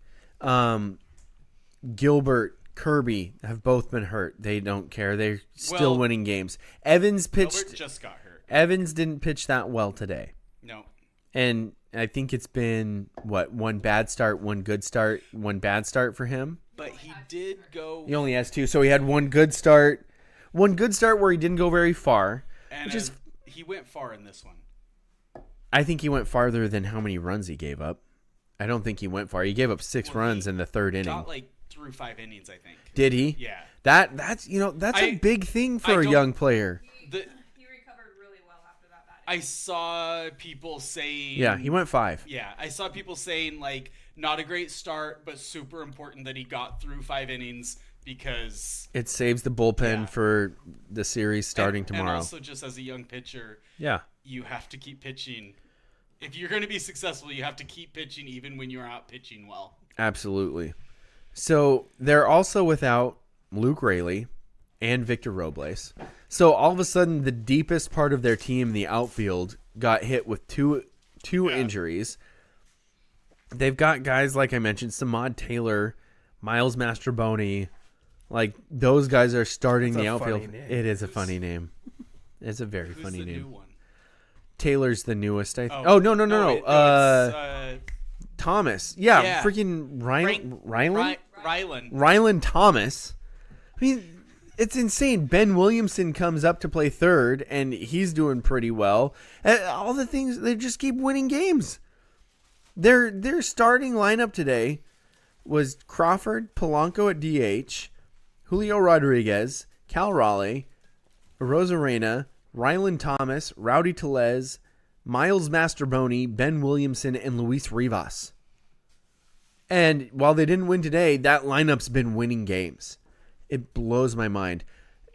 Gilbert, Kirby have both been hurt. They don't care. They're still Well, winning games. Evans pitched. Gilbert just got hurt. Evans didn't pitch that well today, No. and I think it's been one bad start, one good start, one bad start for him. But he did go. He only has 2, so he had one good start where he didn't go very far. And which is, he went far in this one. I think he went farther than how many runs he gave up. I don't think he went far. He gave up 6 Well, runs in the 3rd inning. Got like through 5 innings, I think. Did he? Yeah. That's a I- big thing I for a don't- young player. He recovered really well after that bad I saw people saying. Yeah, he went 5. Yeah, I saw people saying like not a great start, but super important that he got through 5 innings because It saves the bullpen Yeah. for the series starting and tomorrow. also, just as a young pitcher, Yeah, you have to keep pitching. If you're going to be successful, you have to keep pitching even when you're out pitching well. absolutely. So they're also without Luke Raley and Victor Robles. So all of a sudden, the deepest part of their team, the outfield, got hit with two injuries. They've got guys like I mentioned, Samad Taylor, Miles Mastroboni. Like those guys are starting That's the a outfield. funny name. It is a funny name. It's a very Who's funny the name. new one? Taylor's the newest. Oh no. It's, Thomas. Yeah, Yeah. freaking Rylan. Rylan. Rylan Thomas. I mean, it's insane. Ben Williamson comes up to play 3rd, and he's doing pretty well. And all the things, they just keep winning games. Their starting lineup today was Crawford, Polanco at DH, Julio Rodriguez, Cal Raleigh, Rosarena, Rylan Thomas, Rowdy Tellez, Miles Mastroboni, Ben Williamson, and Luis Rivas. And while they didn't win today, that lineup's been winning games. It blows my mind.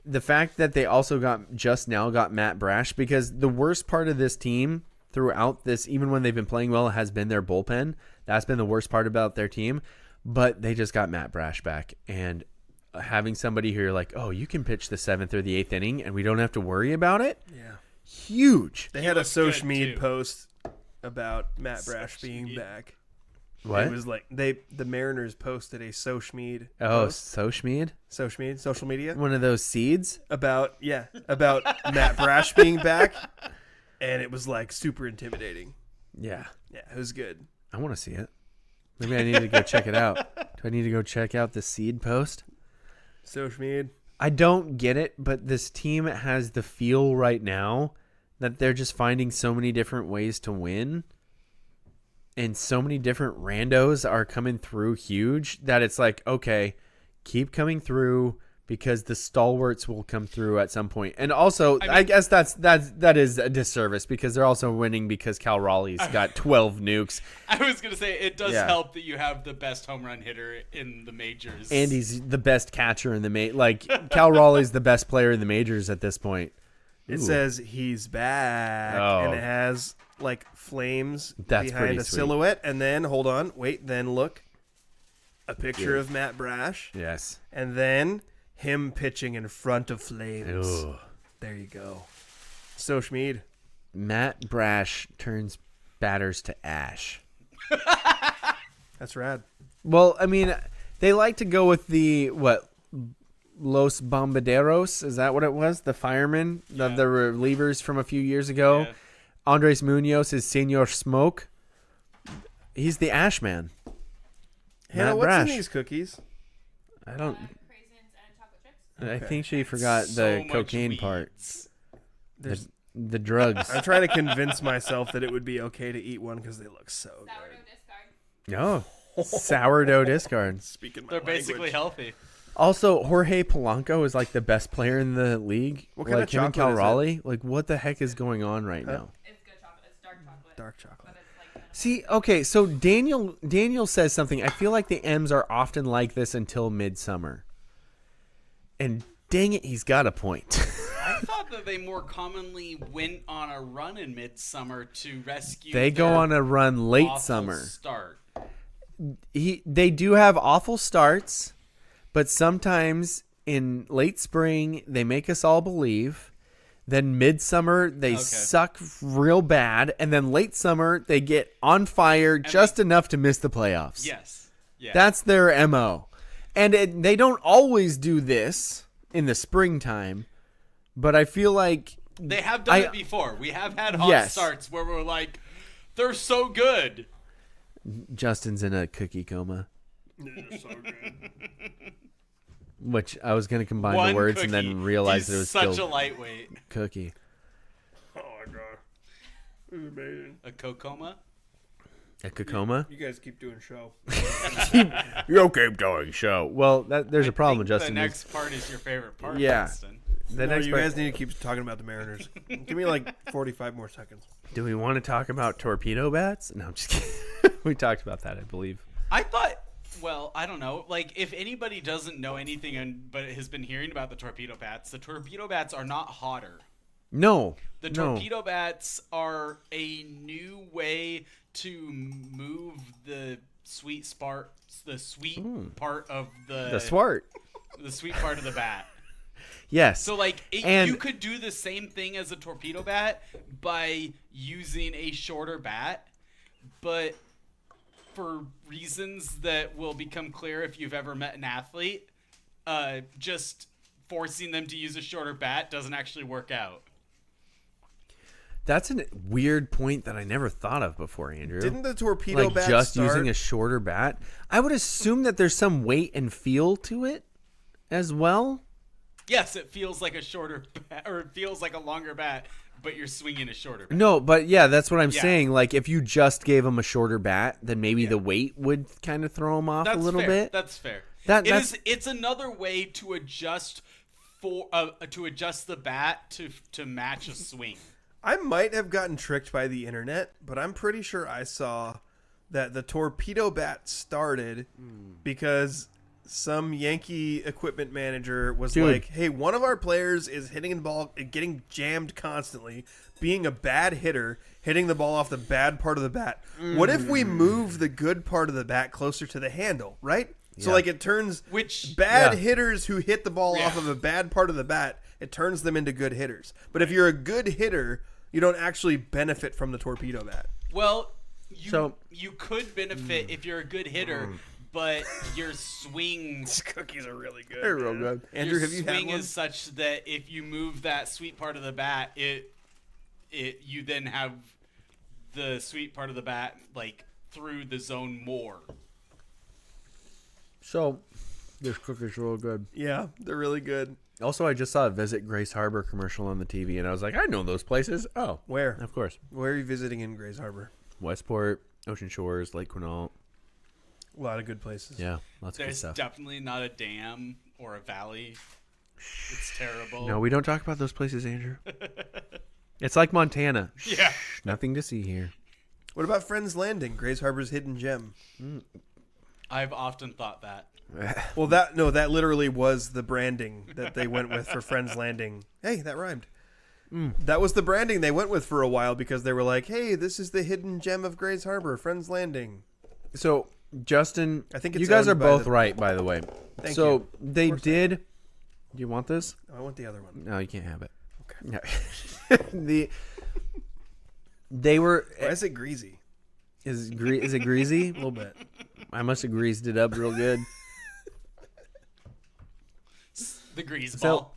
The fact that they also just now got Matt Brash, because the worst part of this team throughout this, even when they've been playing well, has been their bullpen. That's been the worst part about their team. But they just got Matt Brash back. And having somebody who you're like, oh, you can pitch the 7th or the 8th inning and we don't have to worry about it. Yeah. Huge. They had a looks So good, Schmid too. post about Matt Brash being Schmid. back. What? It was like the Mariners posted a So Schmid Oh, post. so Schmid? So Schmid, social media, One of those seeds? about Matt Brash being back, and it was like super intimidating. Yeah. Yeah, it was good. I want to see it. Maybe I need to go check it out. Do I need to go check out the seed post? So Schmid. I don't get it, but this team has the feel right now that they're just finding so many different ways to win. And so many different randos are coming through huge that it's like, okay, keep coming through because the stalwarts will come through at some point. And also, I guess that is a disservice because they're also winning because Cal Raleigh's got 12 nukes. I was going to say, it does Yeah. help that you have the best home run hitter in the majors. And he's the best catcher in the like Cal Raleigh's the best player in the majors at this point. It Ooh. says he's back, Oh. and it has like flames That's behind pretty a sweet. silhouette. And then hold on, wait, then look, a picture of Matt Brash, Yes. and then him pitching in front of flames. Ooh. There you go. So Schmid. Matt Brash turns batters to ash. That's rad. Well, I mean, they like to go with the Los Bombarderos, is that what it was? The firemen, the relievers from a few years ago. Yeah. Andres Munoz is Senor Smoke. He's the Ash Man. Hannah, Matt what's Brash. in these cookies? I don't. Craisins and chocolate chips. I think she forgot So the much cocaine part. weeds. The drugs. I'm trying to convince myself that it would be okay to eat one because they look so Sourdough good. discard. No. Sourdough discard. Speaking my They're basically language. healthy. Also, Jorge Polanco is like the best player in the league. What kind like of him and chocolate is Cal Raleigh. Like, what the heck is going on right now? It's good chocolate. It's dark chocolate. Dark chocolate. But it's like See, okay, so Daniel says something. I feel like the M's are often like this until midsummer. And dang it, he's got a point. I thought that they more commonly went on a run in midsummer to rescue. They go their on a run late awful summer. Start. They do have awful starts, but sometimes in late spring they make us all believe. Then midsummer they suck real bad, and then late summer they get on fire just enough to miss the playoffs. Yes. Yeah. That's their MO. And they don't always do this in the springtime, but I feel like They have done it before. We have had hot Yes. starts where we're like, they're so good. Justin's in a cookie coma. Which I was going to combine One the words cookie. and then realize He's it was such still a lightweight. cookie. Oh my god. This is amazing. A cocoma? A cocoma? You guys keep doing show. You keep doing show. Well, there's a problem, I think Justin. The next part is your favorite part, Yeah. Justin. The No, next you part- guys need to keep talking about the Mariners. Give me like 45 more seconds. Do we want to talk about torpedo bats? No, I'm just kidding. We talked about that, I believe. I thought, well, I don't know. Like, if anybody doesn't know anything but has been hearing about the torpedo bats are not hotter. No. The no. torpedo bats are a new way to move the sweet part of The swart. the sweet part of the bat. Yes. So, like, And- you could do the same thing as a torpedo bat by using a shorter bat, but for reasons that will become clear if you've ever met an athlete, just forcing them to use a shorter bat doesn't actually work out. That's a weird point that I never thought of before, Andrew. Didn't the torpedo like bat just start? using a shorter bat? I would assume that there's some weight and feel to it as well. Yes, it feels like a shorter bat, or it feels like a longer bat, but you're swinging a shorter bat. No, but yeah, that's what I'm Yeah. saying. Like, if you just gave him a shorter bat, then maybe the weight would kind of throw him off That's a little fair. bit. That's fair. That's It's another way to adjust the bat to match a swing. I might have gotten tricked by the internet, but I'm pretty sure I saw that the torpedo bat started because some Yankee equipment manager was Dude. like, hey, one of our players is hitting the ball, getting jammed constantly, being a bad hitter, hitting the ball off the bad part of the bat. What if we move the good part of the bat closer to the handle, right? So, Yeah. like, it turns Which- bad Yeah. hitters who hit the ball off Yeah. of a bad part of the bat, it turns them into good hitters. But if you're a good hitter, you don't actually benefit from the torpedo bat. Well, So- you could benefit if you're a good hitter, but your swing These cookies are really good. They're real man. good. Andrew, your have you had swing one? is such that if you move that sweet part of the bat, you then have the sweet part of the bat like through the zone more. So, this cookie's real good. Yeah, they're really good. Also, I just saw a Visit Grace Harbor commercial on the TV, and I was like, I know those places. Oh, Where? of course. Where are you visiting in Grays Harbor? Westport, Ocean Shores, Lake Quinault. A lot of good places. Yeah, lots of good There's stuff. definitely not a dam or a valley. It's terrible. No, we don't talk about those places, Andrew. It's like Montana. Yeah. Shh, nothing to see here. What about Friends Landing, Grays Harbor's hidden gem? I've often thought that. Well, that literally was the branding that they went with for Friends Landing. Hey, that rhymed. That was the branding they went with for a while because they were like, hey, this is the hidden gem of Grays Harbor, Friends Landing. So, Justin, I think you it's guys are owned by both the- right, by the way. Thank so you. they did. Do you want this? I want the other one. No, you can't have it. Okay. They were. Why is it greasy? Is it greasy? A little bit. I must have greased it up real good. The grease So- ball.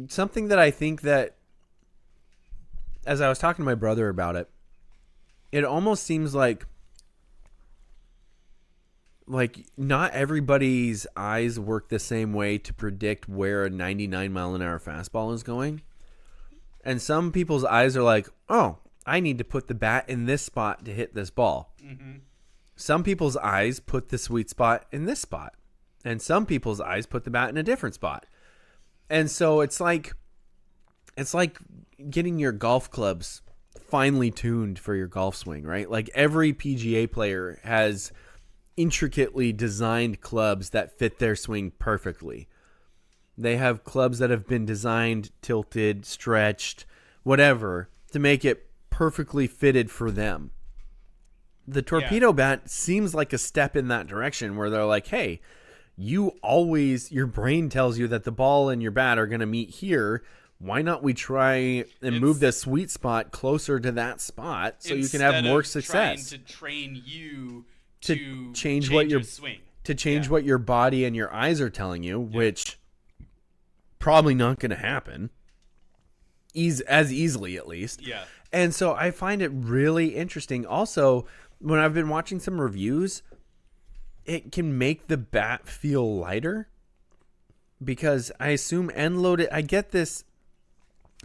Something that I think that, as I was talking to my brother about it, it almost seems like not everybody's eyes work the same way to predict where a 99-mile-an-hour fastball is going. And some people's eyes are like, oh, I need to put the bat in this spot to hit this ball. Some people's eyes put the sweet spot in this spot. And some people's eyes put the bat in a different spot. And so it's like getting your golf clubs finely tuned for your golf swing, right? Like every PGA player has intricately designed clubs that fit their swing perfectly. They have clubs that have been designed, tilted, stretched, whatever, to make it perfectly fitted for them. The torpedo bat seems like a step in that direction where they're like, hey, your brain tells you that the ball and your bat are going to meet here. Why not we try and move the sweet spot closer to that spot so you can have more success? Trying to train you to change what your swing. To change what your body and your eyes are telling you, which probably not going to happen as easily, at least. Yeah. And so I find it really interesting. Also, when I've been watching some reviews, it can make the bat feel lighter because I assume end-loaded. I get this.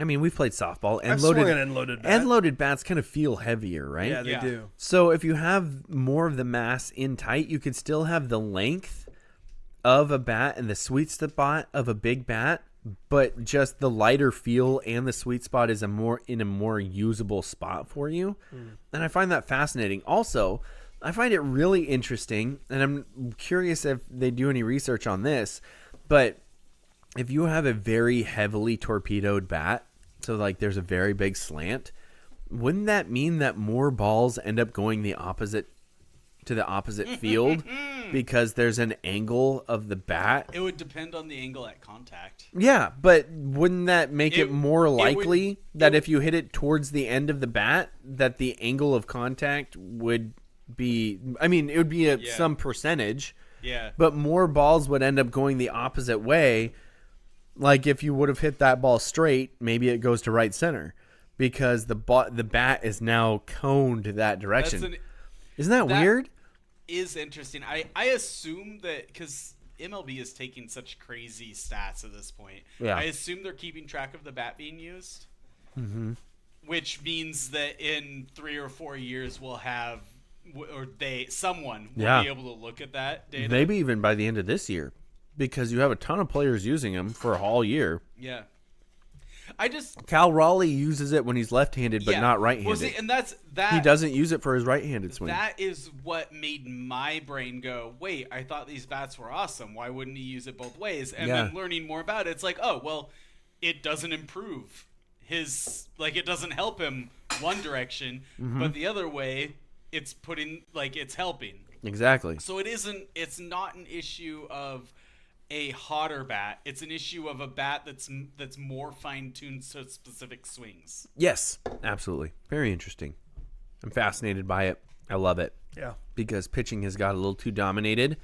I mean, we've played softball. I've swung an end-loaded bat. End-loaded bats kind of feel heavier, right? Yeah, they do. So if you have more of the mass in tight, you could still have the length of a bat and the sweet spot of a big bat, but just the lighter feel and the sweet spot is in a more usable spot for you. And I find that fascinating. Also, I find it really interesting, and I'm curious if they do any research on this, but if you have a very heavily torpedoed bat, so like there's a very big slant, wouldn't that mean that more balls end up going the opposite field because there's an angle of the bat? It would depend on the angle at contact. Yeah, but wouldn't that make it more likely that if you hit it towards the end of the bat, that the angle of contact would be, I mean, it would be some percentage. Yeah. But more balls would end up going the opposite way. Like if you would have hit that ball straight, maybe it goes to right center because the bat is now coned that direction. Isn't that weird? Is interesting. I assume that because MLB is taking such crazy stats at this point. Yeah. I assume they're keeping track of the bat being used. Mm-hmm. Which means that in 3 or 4 years we'll have, someone will be able to look at that data. Maybe even by the end of this year, because you have a ton of players using them for a whole year. Yeah. Cal Raleigh uses it when he's left-handed, but not right-handed. Well, see, and that he doesn't use it for his right-handed swing. That is what made my brain go, wait, I thought these bats were awesome. Why wouldn't he use it both ways? And then learning more about it, it's like, oh, well, it doesn't improve it doesn't help him one direction, but the other way, it's it's helping. Exactly. So it's not an issue of a hotter bat. It's an issue of a bat that's more fine-tuned to specific swings. Yes, absolutely. Very interesting. I'm fascinated by it. I love it. Yeah. Because pitching has got a little too dominating.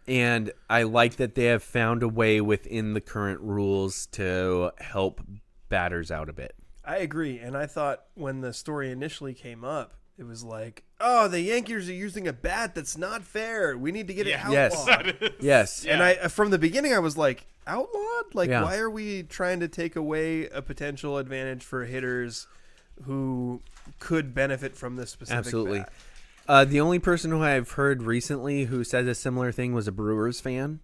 And I like that they have found a way within the current rules to help batters out a bit. I agree. And I thought when the story initially came up, it was like, oh, the Yankees are using a bat that's not fair. We need to get it outlawed. Yes. And I, from the beginning, I was like, outlawed? Like, why are we trying to take away a potential advantage for hitters who could benefit from this specific bat? The only person who I've heard recently who said a similar thing was a Brewers fan.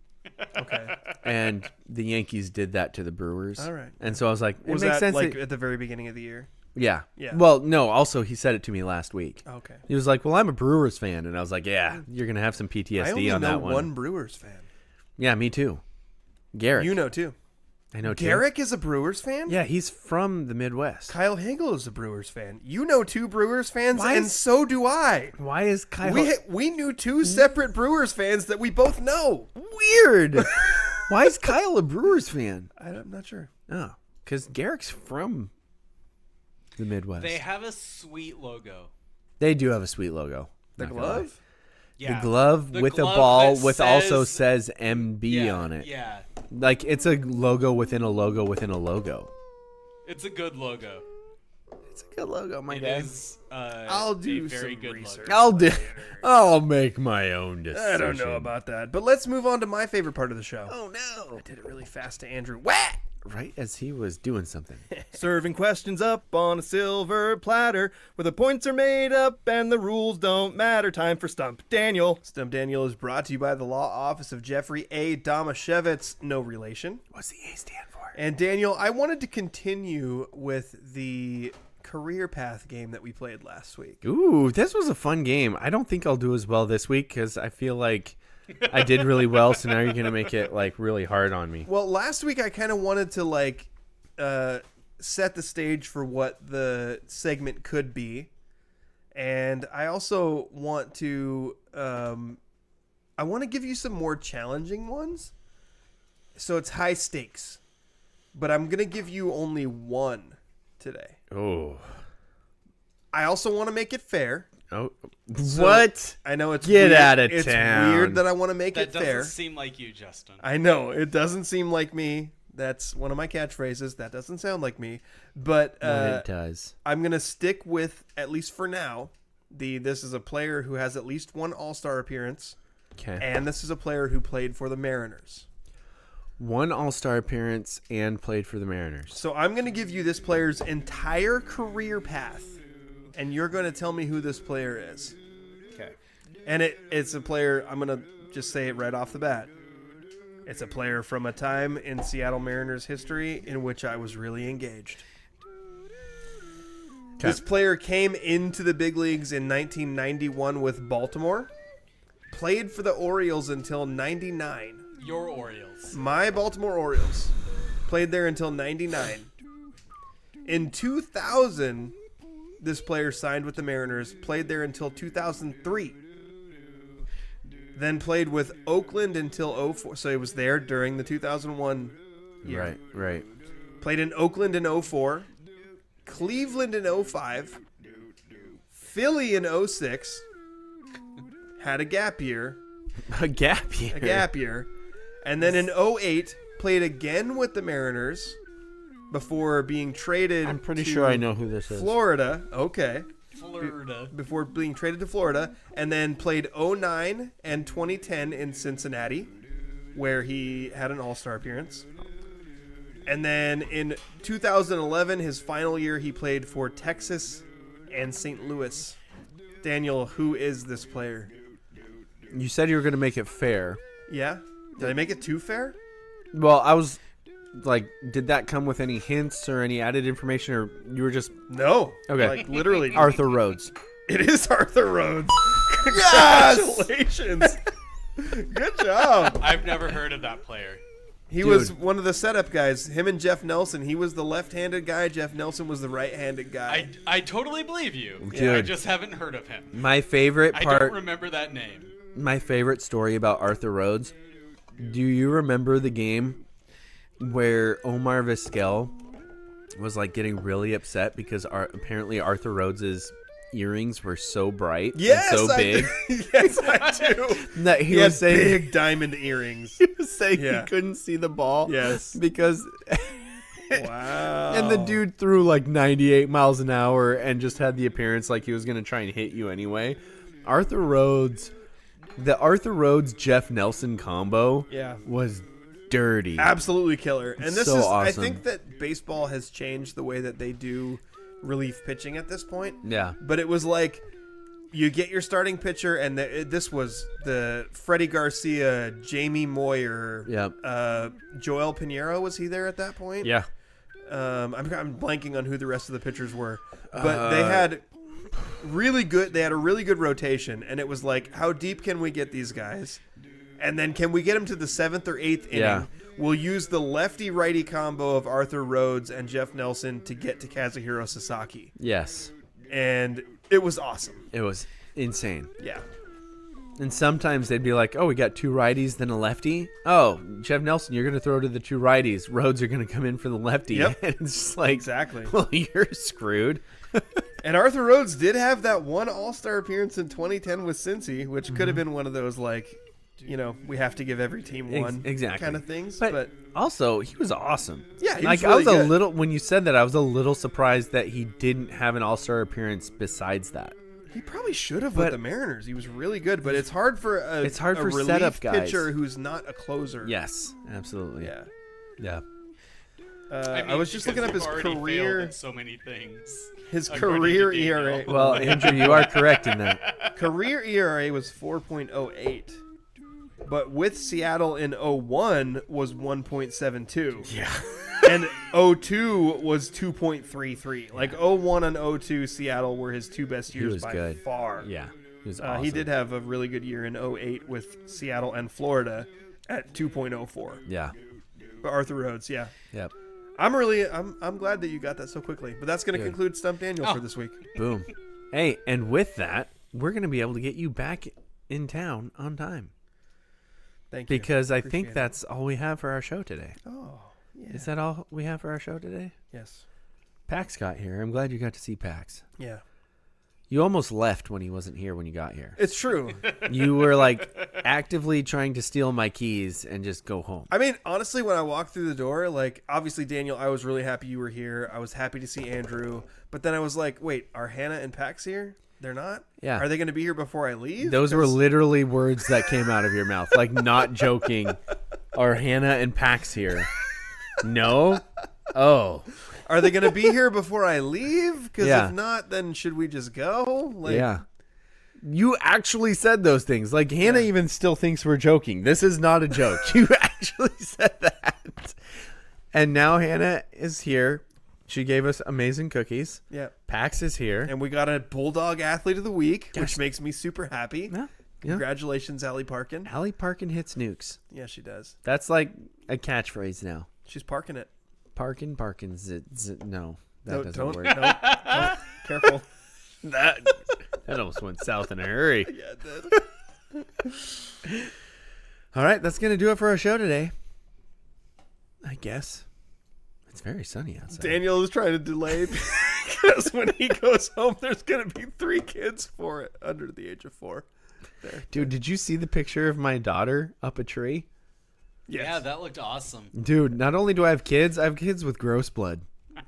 Okay. And the Yankees did that to the Brewers. All right. And so I was like, was makes that sense like at the very beginning of the year? Yeah. Yeah. Well, no, also he said it to me last week. Okay. He was like, well, I'm a Brewers fan. And I was like, yeah, you're going to have some PTSD I only on know that one. one Brewers fan. Yeah, me too. Garrick. You know too. I know too. Garrick is a Brewers fan? Yeah, he's from the Midwest. Kyle Hagel is a Brewers fan. You know two Brewers fans, and so do I. Why is Kyle... We knew two separate Brewers fans that we both know. Weird. Why is Kyle a Brewers fan? I'm not sure. Oh, because Garrick's from the Midwest. They have a sweet logo. They do have a sweet logo. The glove? Yeah. The glove with a ball with also says MB on it. Yeah. Like it's a logo within a logo within a logo. It's a good logo. It's a good logo, my guy. It is I'll do a very some good research. logo. I'll make my own decision. I don't know about that. But let's move on to my favorite part of the show. Oh no. I did it really fast to Andrew. Whack! right as he was doing something. Serving questions up on a silver platter where the points are made up and the rules don't matter. Time for Stump Daniel. Stump Daniel is brought to you by the law office of Jeffrey A. Damashevitz, no relation. What's the A stand for? And Daniel, I wanted to continue with the career path game that we played last week. Ooh, this was a fun game. I don't think I'll do as well this week because I feel like I did really well. So now you're gonna make it like really hard on me. Well, last week I kind of wanted to like set the stage for what the segment could be, and I also want to I want to give you some more challenging ones. So it's high stakes, but I'm gonna give you only one today. Oh. I also want to make it fair. Oh. So, What? I know it's Get weird. out of It's town. weird that I want to make That it doesn't fair. seem like you, Justin. I know it doesn't seem like me. That's one of my catchphrases. That doesn't sound like me. But It does. I'm gonna stick with, at least for now, this is a player who has at least one All-Star appearance, Okay. and this is a player who played for the Mariners. One All-Star appearance and played for the Mariners. So I'm gonna give you this player's entire career path, and you're gonna tell me who this player is. Okay. And it's a player, I'm going to just say it right off the bat. It's a player from a time in Seattle Mariners history in which I was really engaged. Okay. This player came into the big leagues in 1991 with Baltimore, played for the Orioles until 99. Your Orioles. My Baltimore Orioles played there until 99. In 2000, this player signed with the Mariners, played there until 2003. Then played with Oakland until 04. So he was there during the 2001 year. Right. Played in Oakland in 04. Cleveland in 05. Philly in 06. Had a gap year. A gap year. A gap year. And then in 08, played again with the Mariners before being traded I'm pretty to sure I know who this is. Florida. Okay. Florida. Before being traded to Florida, and then played 09 and 2010 in Cincinnati, where he had an All-Star appearance. And then in 2011, his final year, he played for Texas and St. Louis. Daniel, who is this player? You said you were going to make it fair. Yeah? Did I make it too fair? Well, I was like, did that come with any hints or any added information, or you were just No. Okay. Like, literally. Arthur Rhodes? It is Arthur Rhodes. Congratulations. Good job. I've never heard of that player. He was one of the setup guys. Him and Jeff Nelson. He was the left-handed guy. Jeff Nelson was the right-handed guy. I totally believe you. Dude. I just haven't heard of him. My favorite I part. don't remember that name. My favorite story about Arthur Rhodes. Do you remember the game where Omar Vizquel was like getting really upset because apparently Arthur Rhodes's earrings were so bright Yes, and so I big do. Yes, I do. that He was had saying big diamond earrings. he was saying Yeah. he couldn't see the ball. Yes. Because Wow. and the dude threw like 98 miles an hour and just had the appearance like he was going to try and hit you anyway. The Arthur Rhodes Jeff Nelson combo was dirty. Absolutely killer. And this So is awesome. I think that baseball has changed the way that they do relief pitching at this point. Yeah. But it was like you get your starting pitcher, and this was the Freddie Garcia, Jamie Moyer, Joel Pinheiro. Was he there at that point? Yeah. I'm blanking on who the rest of the pitchers were, but they had really good. They had a really good rotation, and it was like, how deep can we get these guys? And then can we get them to the 7th or 8th inning? Yeah. We'll use the lefty-righty combo of Arthur Rhodes and Jeff Nelson to get to Kazuhiro Sasaki. Yes. And it was awesome. It was insane. Yeah. And sometimes they'd be like, oh, we got two righties, then a lefty. Oh, Jeff Nelson, you're going to throw to the two righties. Rhodes are going to come in for the lefty. Yep. And it's just like, Exactly. well, you're screwed. And Arthur Rhodes did have that one All-Star appearance in 2010 with Cincy, which could have been one of those, like, you know, we have to give every team one exactly. kind of things. But also, he was awesome. Yeah, he like was really I was good. a little when you said that, I was a little surprised that he didn't have an All-Star appearance besides that. He probably should have with the Mariners. He was really good, but it's hard for a relief setup guys. pitcher who's not a closer. Yes, absolutely. Yeah. Yeah. I was just looking up his already failed career. at so many things. His according career to Daniel. ERA. Well, Andrew, you are correct in that. Career ERA was 4.08. But with Seattle in 01 was 1.72. Yeah. And 02 was 2.33. Like 01 and 02, Seattle were his two best years was by good. far. Yeah. He was awesome. He did have a really good year in 08 with Seattle and Florida at 2.04. Yeah. But Arthur Rhodes, yeah. Yep. I'm glad that you got that so quickly. But that's going to conclude Stump Daniel for this week. Boom. Hey, and with that, we're going to be able to get you back in town on time. Thank you. Because I Appreciate think it. that's all we have for our show today. Oh, yeah. Is that all we have for our show today? Yes. Pax got here. I'm glad you got to see Pax. Yeah. You almost left when he wasn't here when you got here. It's true. You were like actively trying to steal my keys and just go home. I mean, honestly, when I walked through the door, like, obviously, Daniel, I was really happy you were here. I was happy to see Andrew. But then I was like, wait, are Hannah and Pax here? They're not? Yeah. Are they going to be here before I leave? Those were literally words that came out of your mouth. Like, not joking. Are Hannah and Pax here? No? Oh. Are they going to be here before I leave? Because Yeah. if not, then should we just go? Like, Yeah. You actually said those things. Like, Hannah even still thinks we're joking. This is not a joke. You actually said that. And now Hannah is here. She gave us amazing cookies. Yeah. Pax is here. And we got a Bulldog Athlete of the Week, Gosh. which makes me super happy. Yeah. Congratulations, Allie Parkin. Allie Parkin hits nukes. Yeah, she does. That's like a catchphrase now. She's parking it. Parkin, no. That doesn't don't, work. No, careful. That almost went south in a hurry. Yeah, it did. All right, that's going to do it for our show today. I guess. It's very sunny outside. Daniel is trying to delay because when he goes home, there's going to be 3 kids for it under the age of 4. There. Dude, did you see the picture of my daughter up a tree? Yes. Yeah, that looked awesome. Dude, not only do I have kids with gross blood.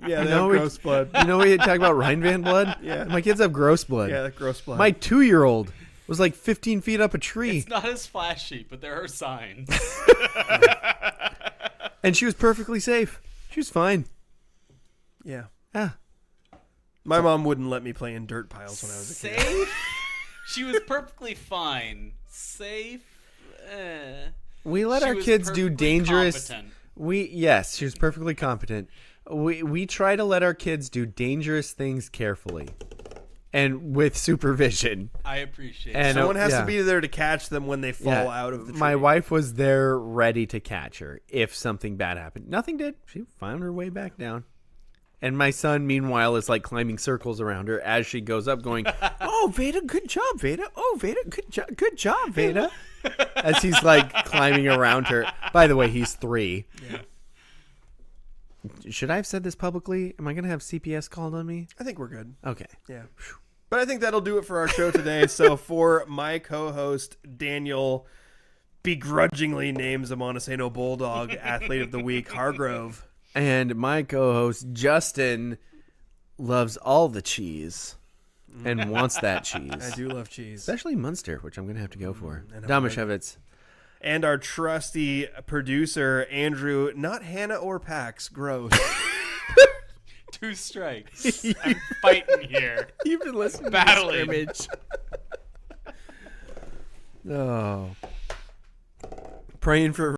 Yeah, they know have we- gross blood. You know we talk about Rhinevan blood? Yeah. My kids have gross blood. Yeah, gross blood. My 2-year-old was like 15 feet up a tree. It's not as flashy, but there are signs. And she was perfectly safe. She was fine. Yeah. Yeah. My mom wouldn't let me play in dirt piles when I was a kid. Safe? She was perfectly fine. Safe? We let She our was kids do perfectly dangerous. competent. Yes, she was perfectly competent. We try to let our kids do dangerous things carefully and with supervision. I appreciate And it. Someone has yeah. to be there to catch them when they fall Yeah. out of the tree. My wife was there ready to catch her if something bad happened. Nothing did. She found her way back down. And my son, meanwhile, is like climbing circles around her as she goes up, going, "Oh, Veda, good job, Veda. Oh, Veda, good job, Veda." As he's like climbing around her. By the way, he's 3. Yeah. Should I have said this publicly? Am I going to have CPS called on me? I think we're good. Okay. Yeah. But I think that'll do it for our show today. So for my co-host, Daniel begrudgingly names a Montesano Bulldog Athlete of the Week, Hargrove. And my co-host, Justin, loves all the cheese and wants that cheese. I do love cheese. Especially Munster, which I'm going to have to go for. And Damashevitz. And our trusty producer, Andrew, not Hannah or Pax, gross. 2 strikes. I'm fighting here. You've been listening Battling. to Scrimmage. Oh. Praying for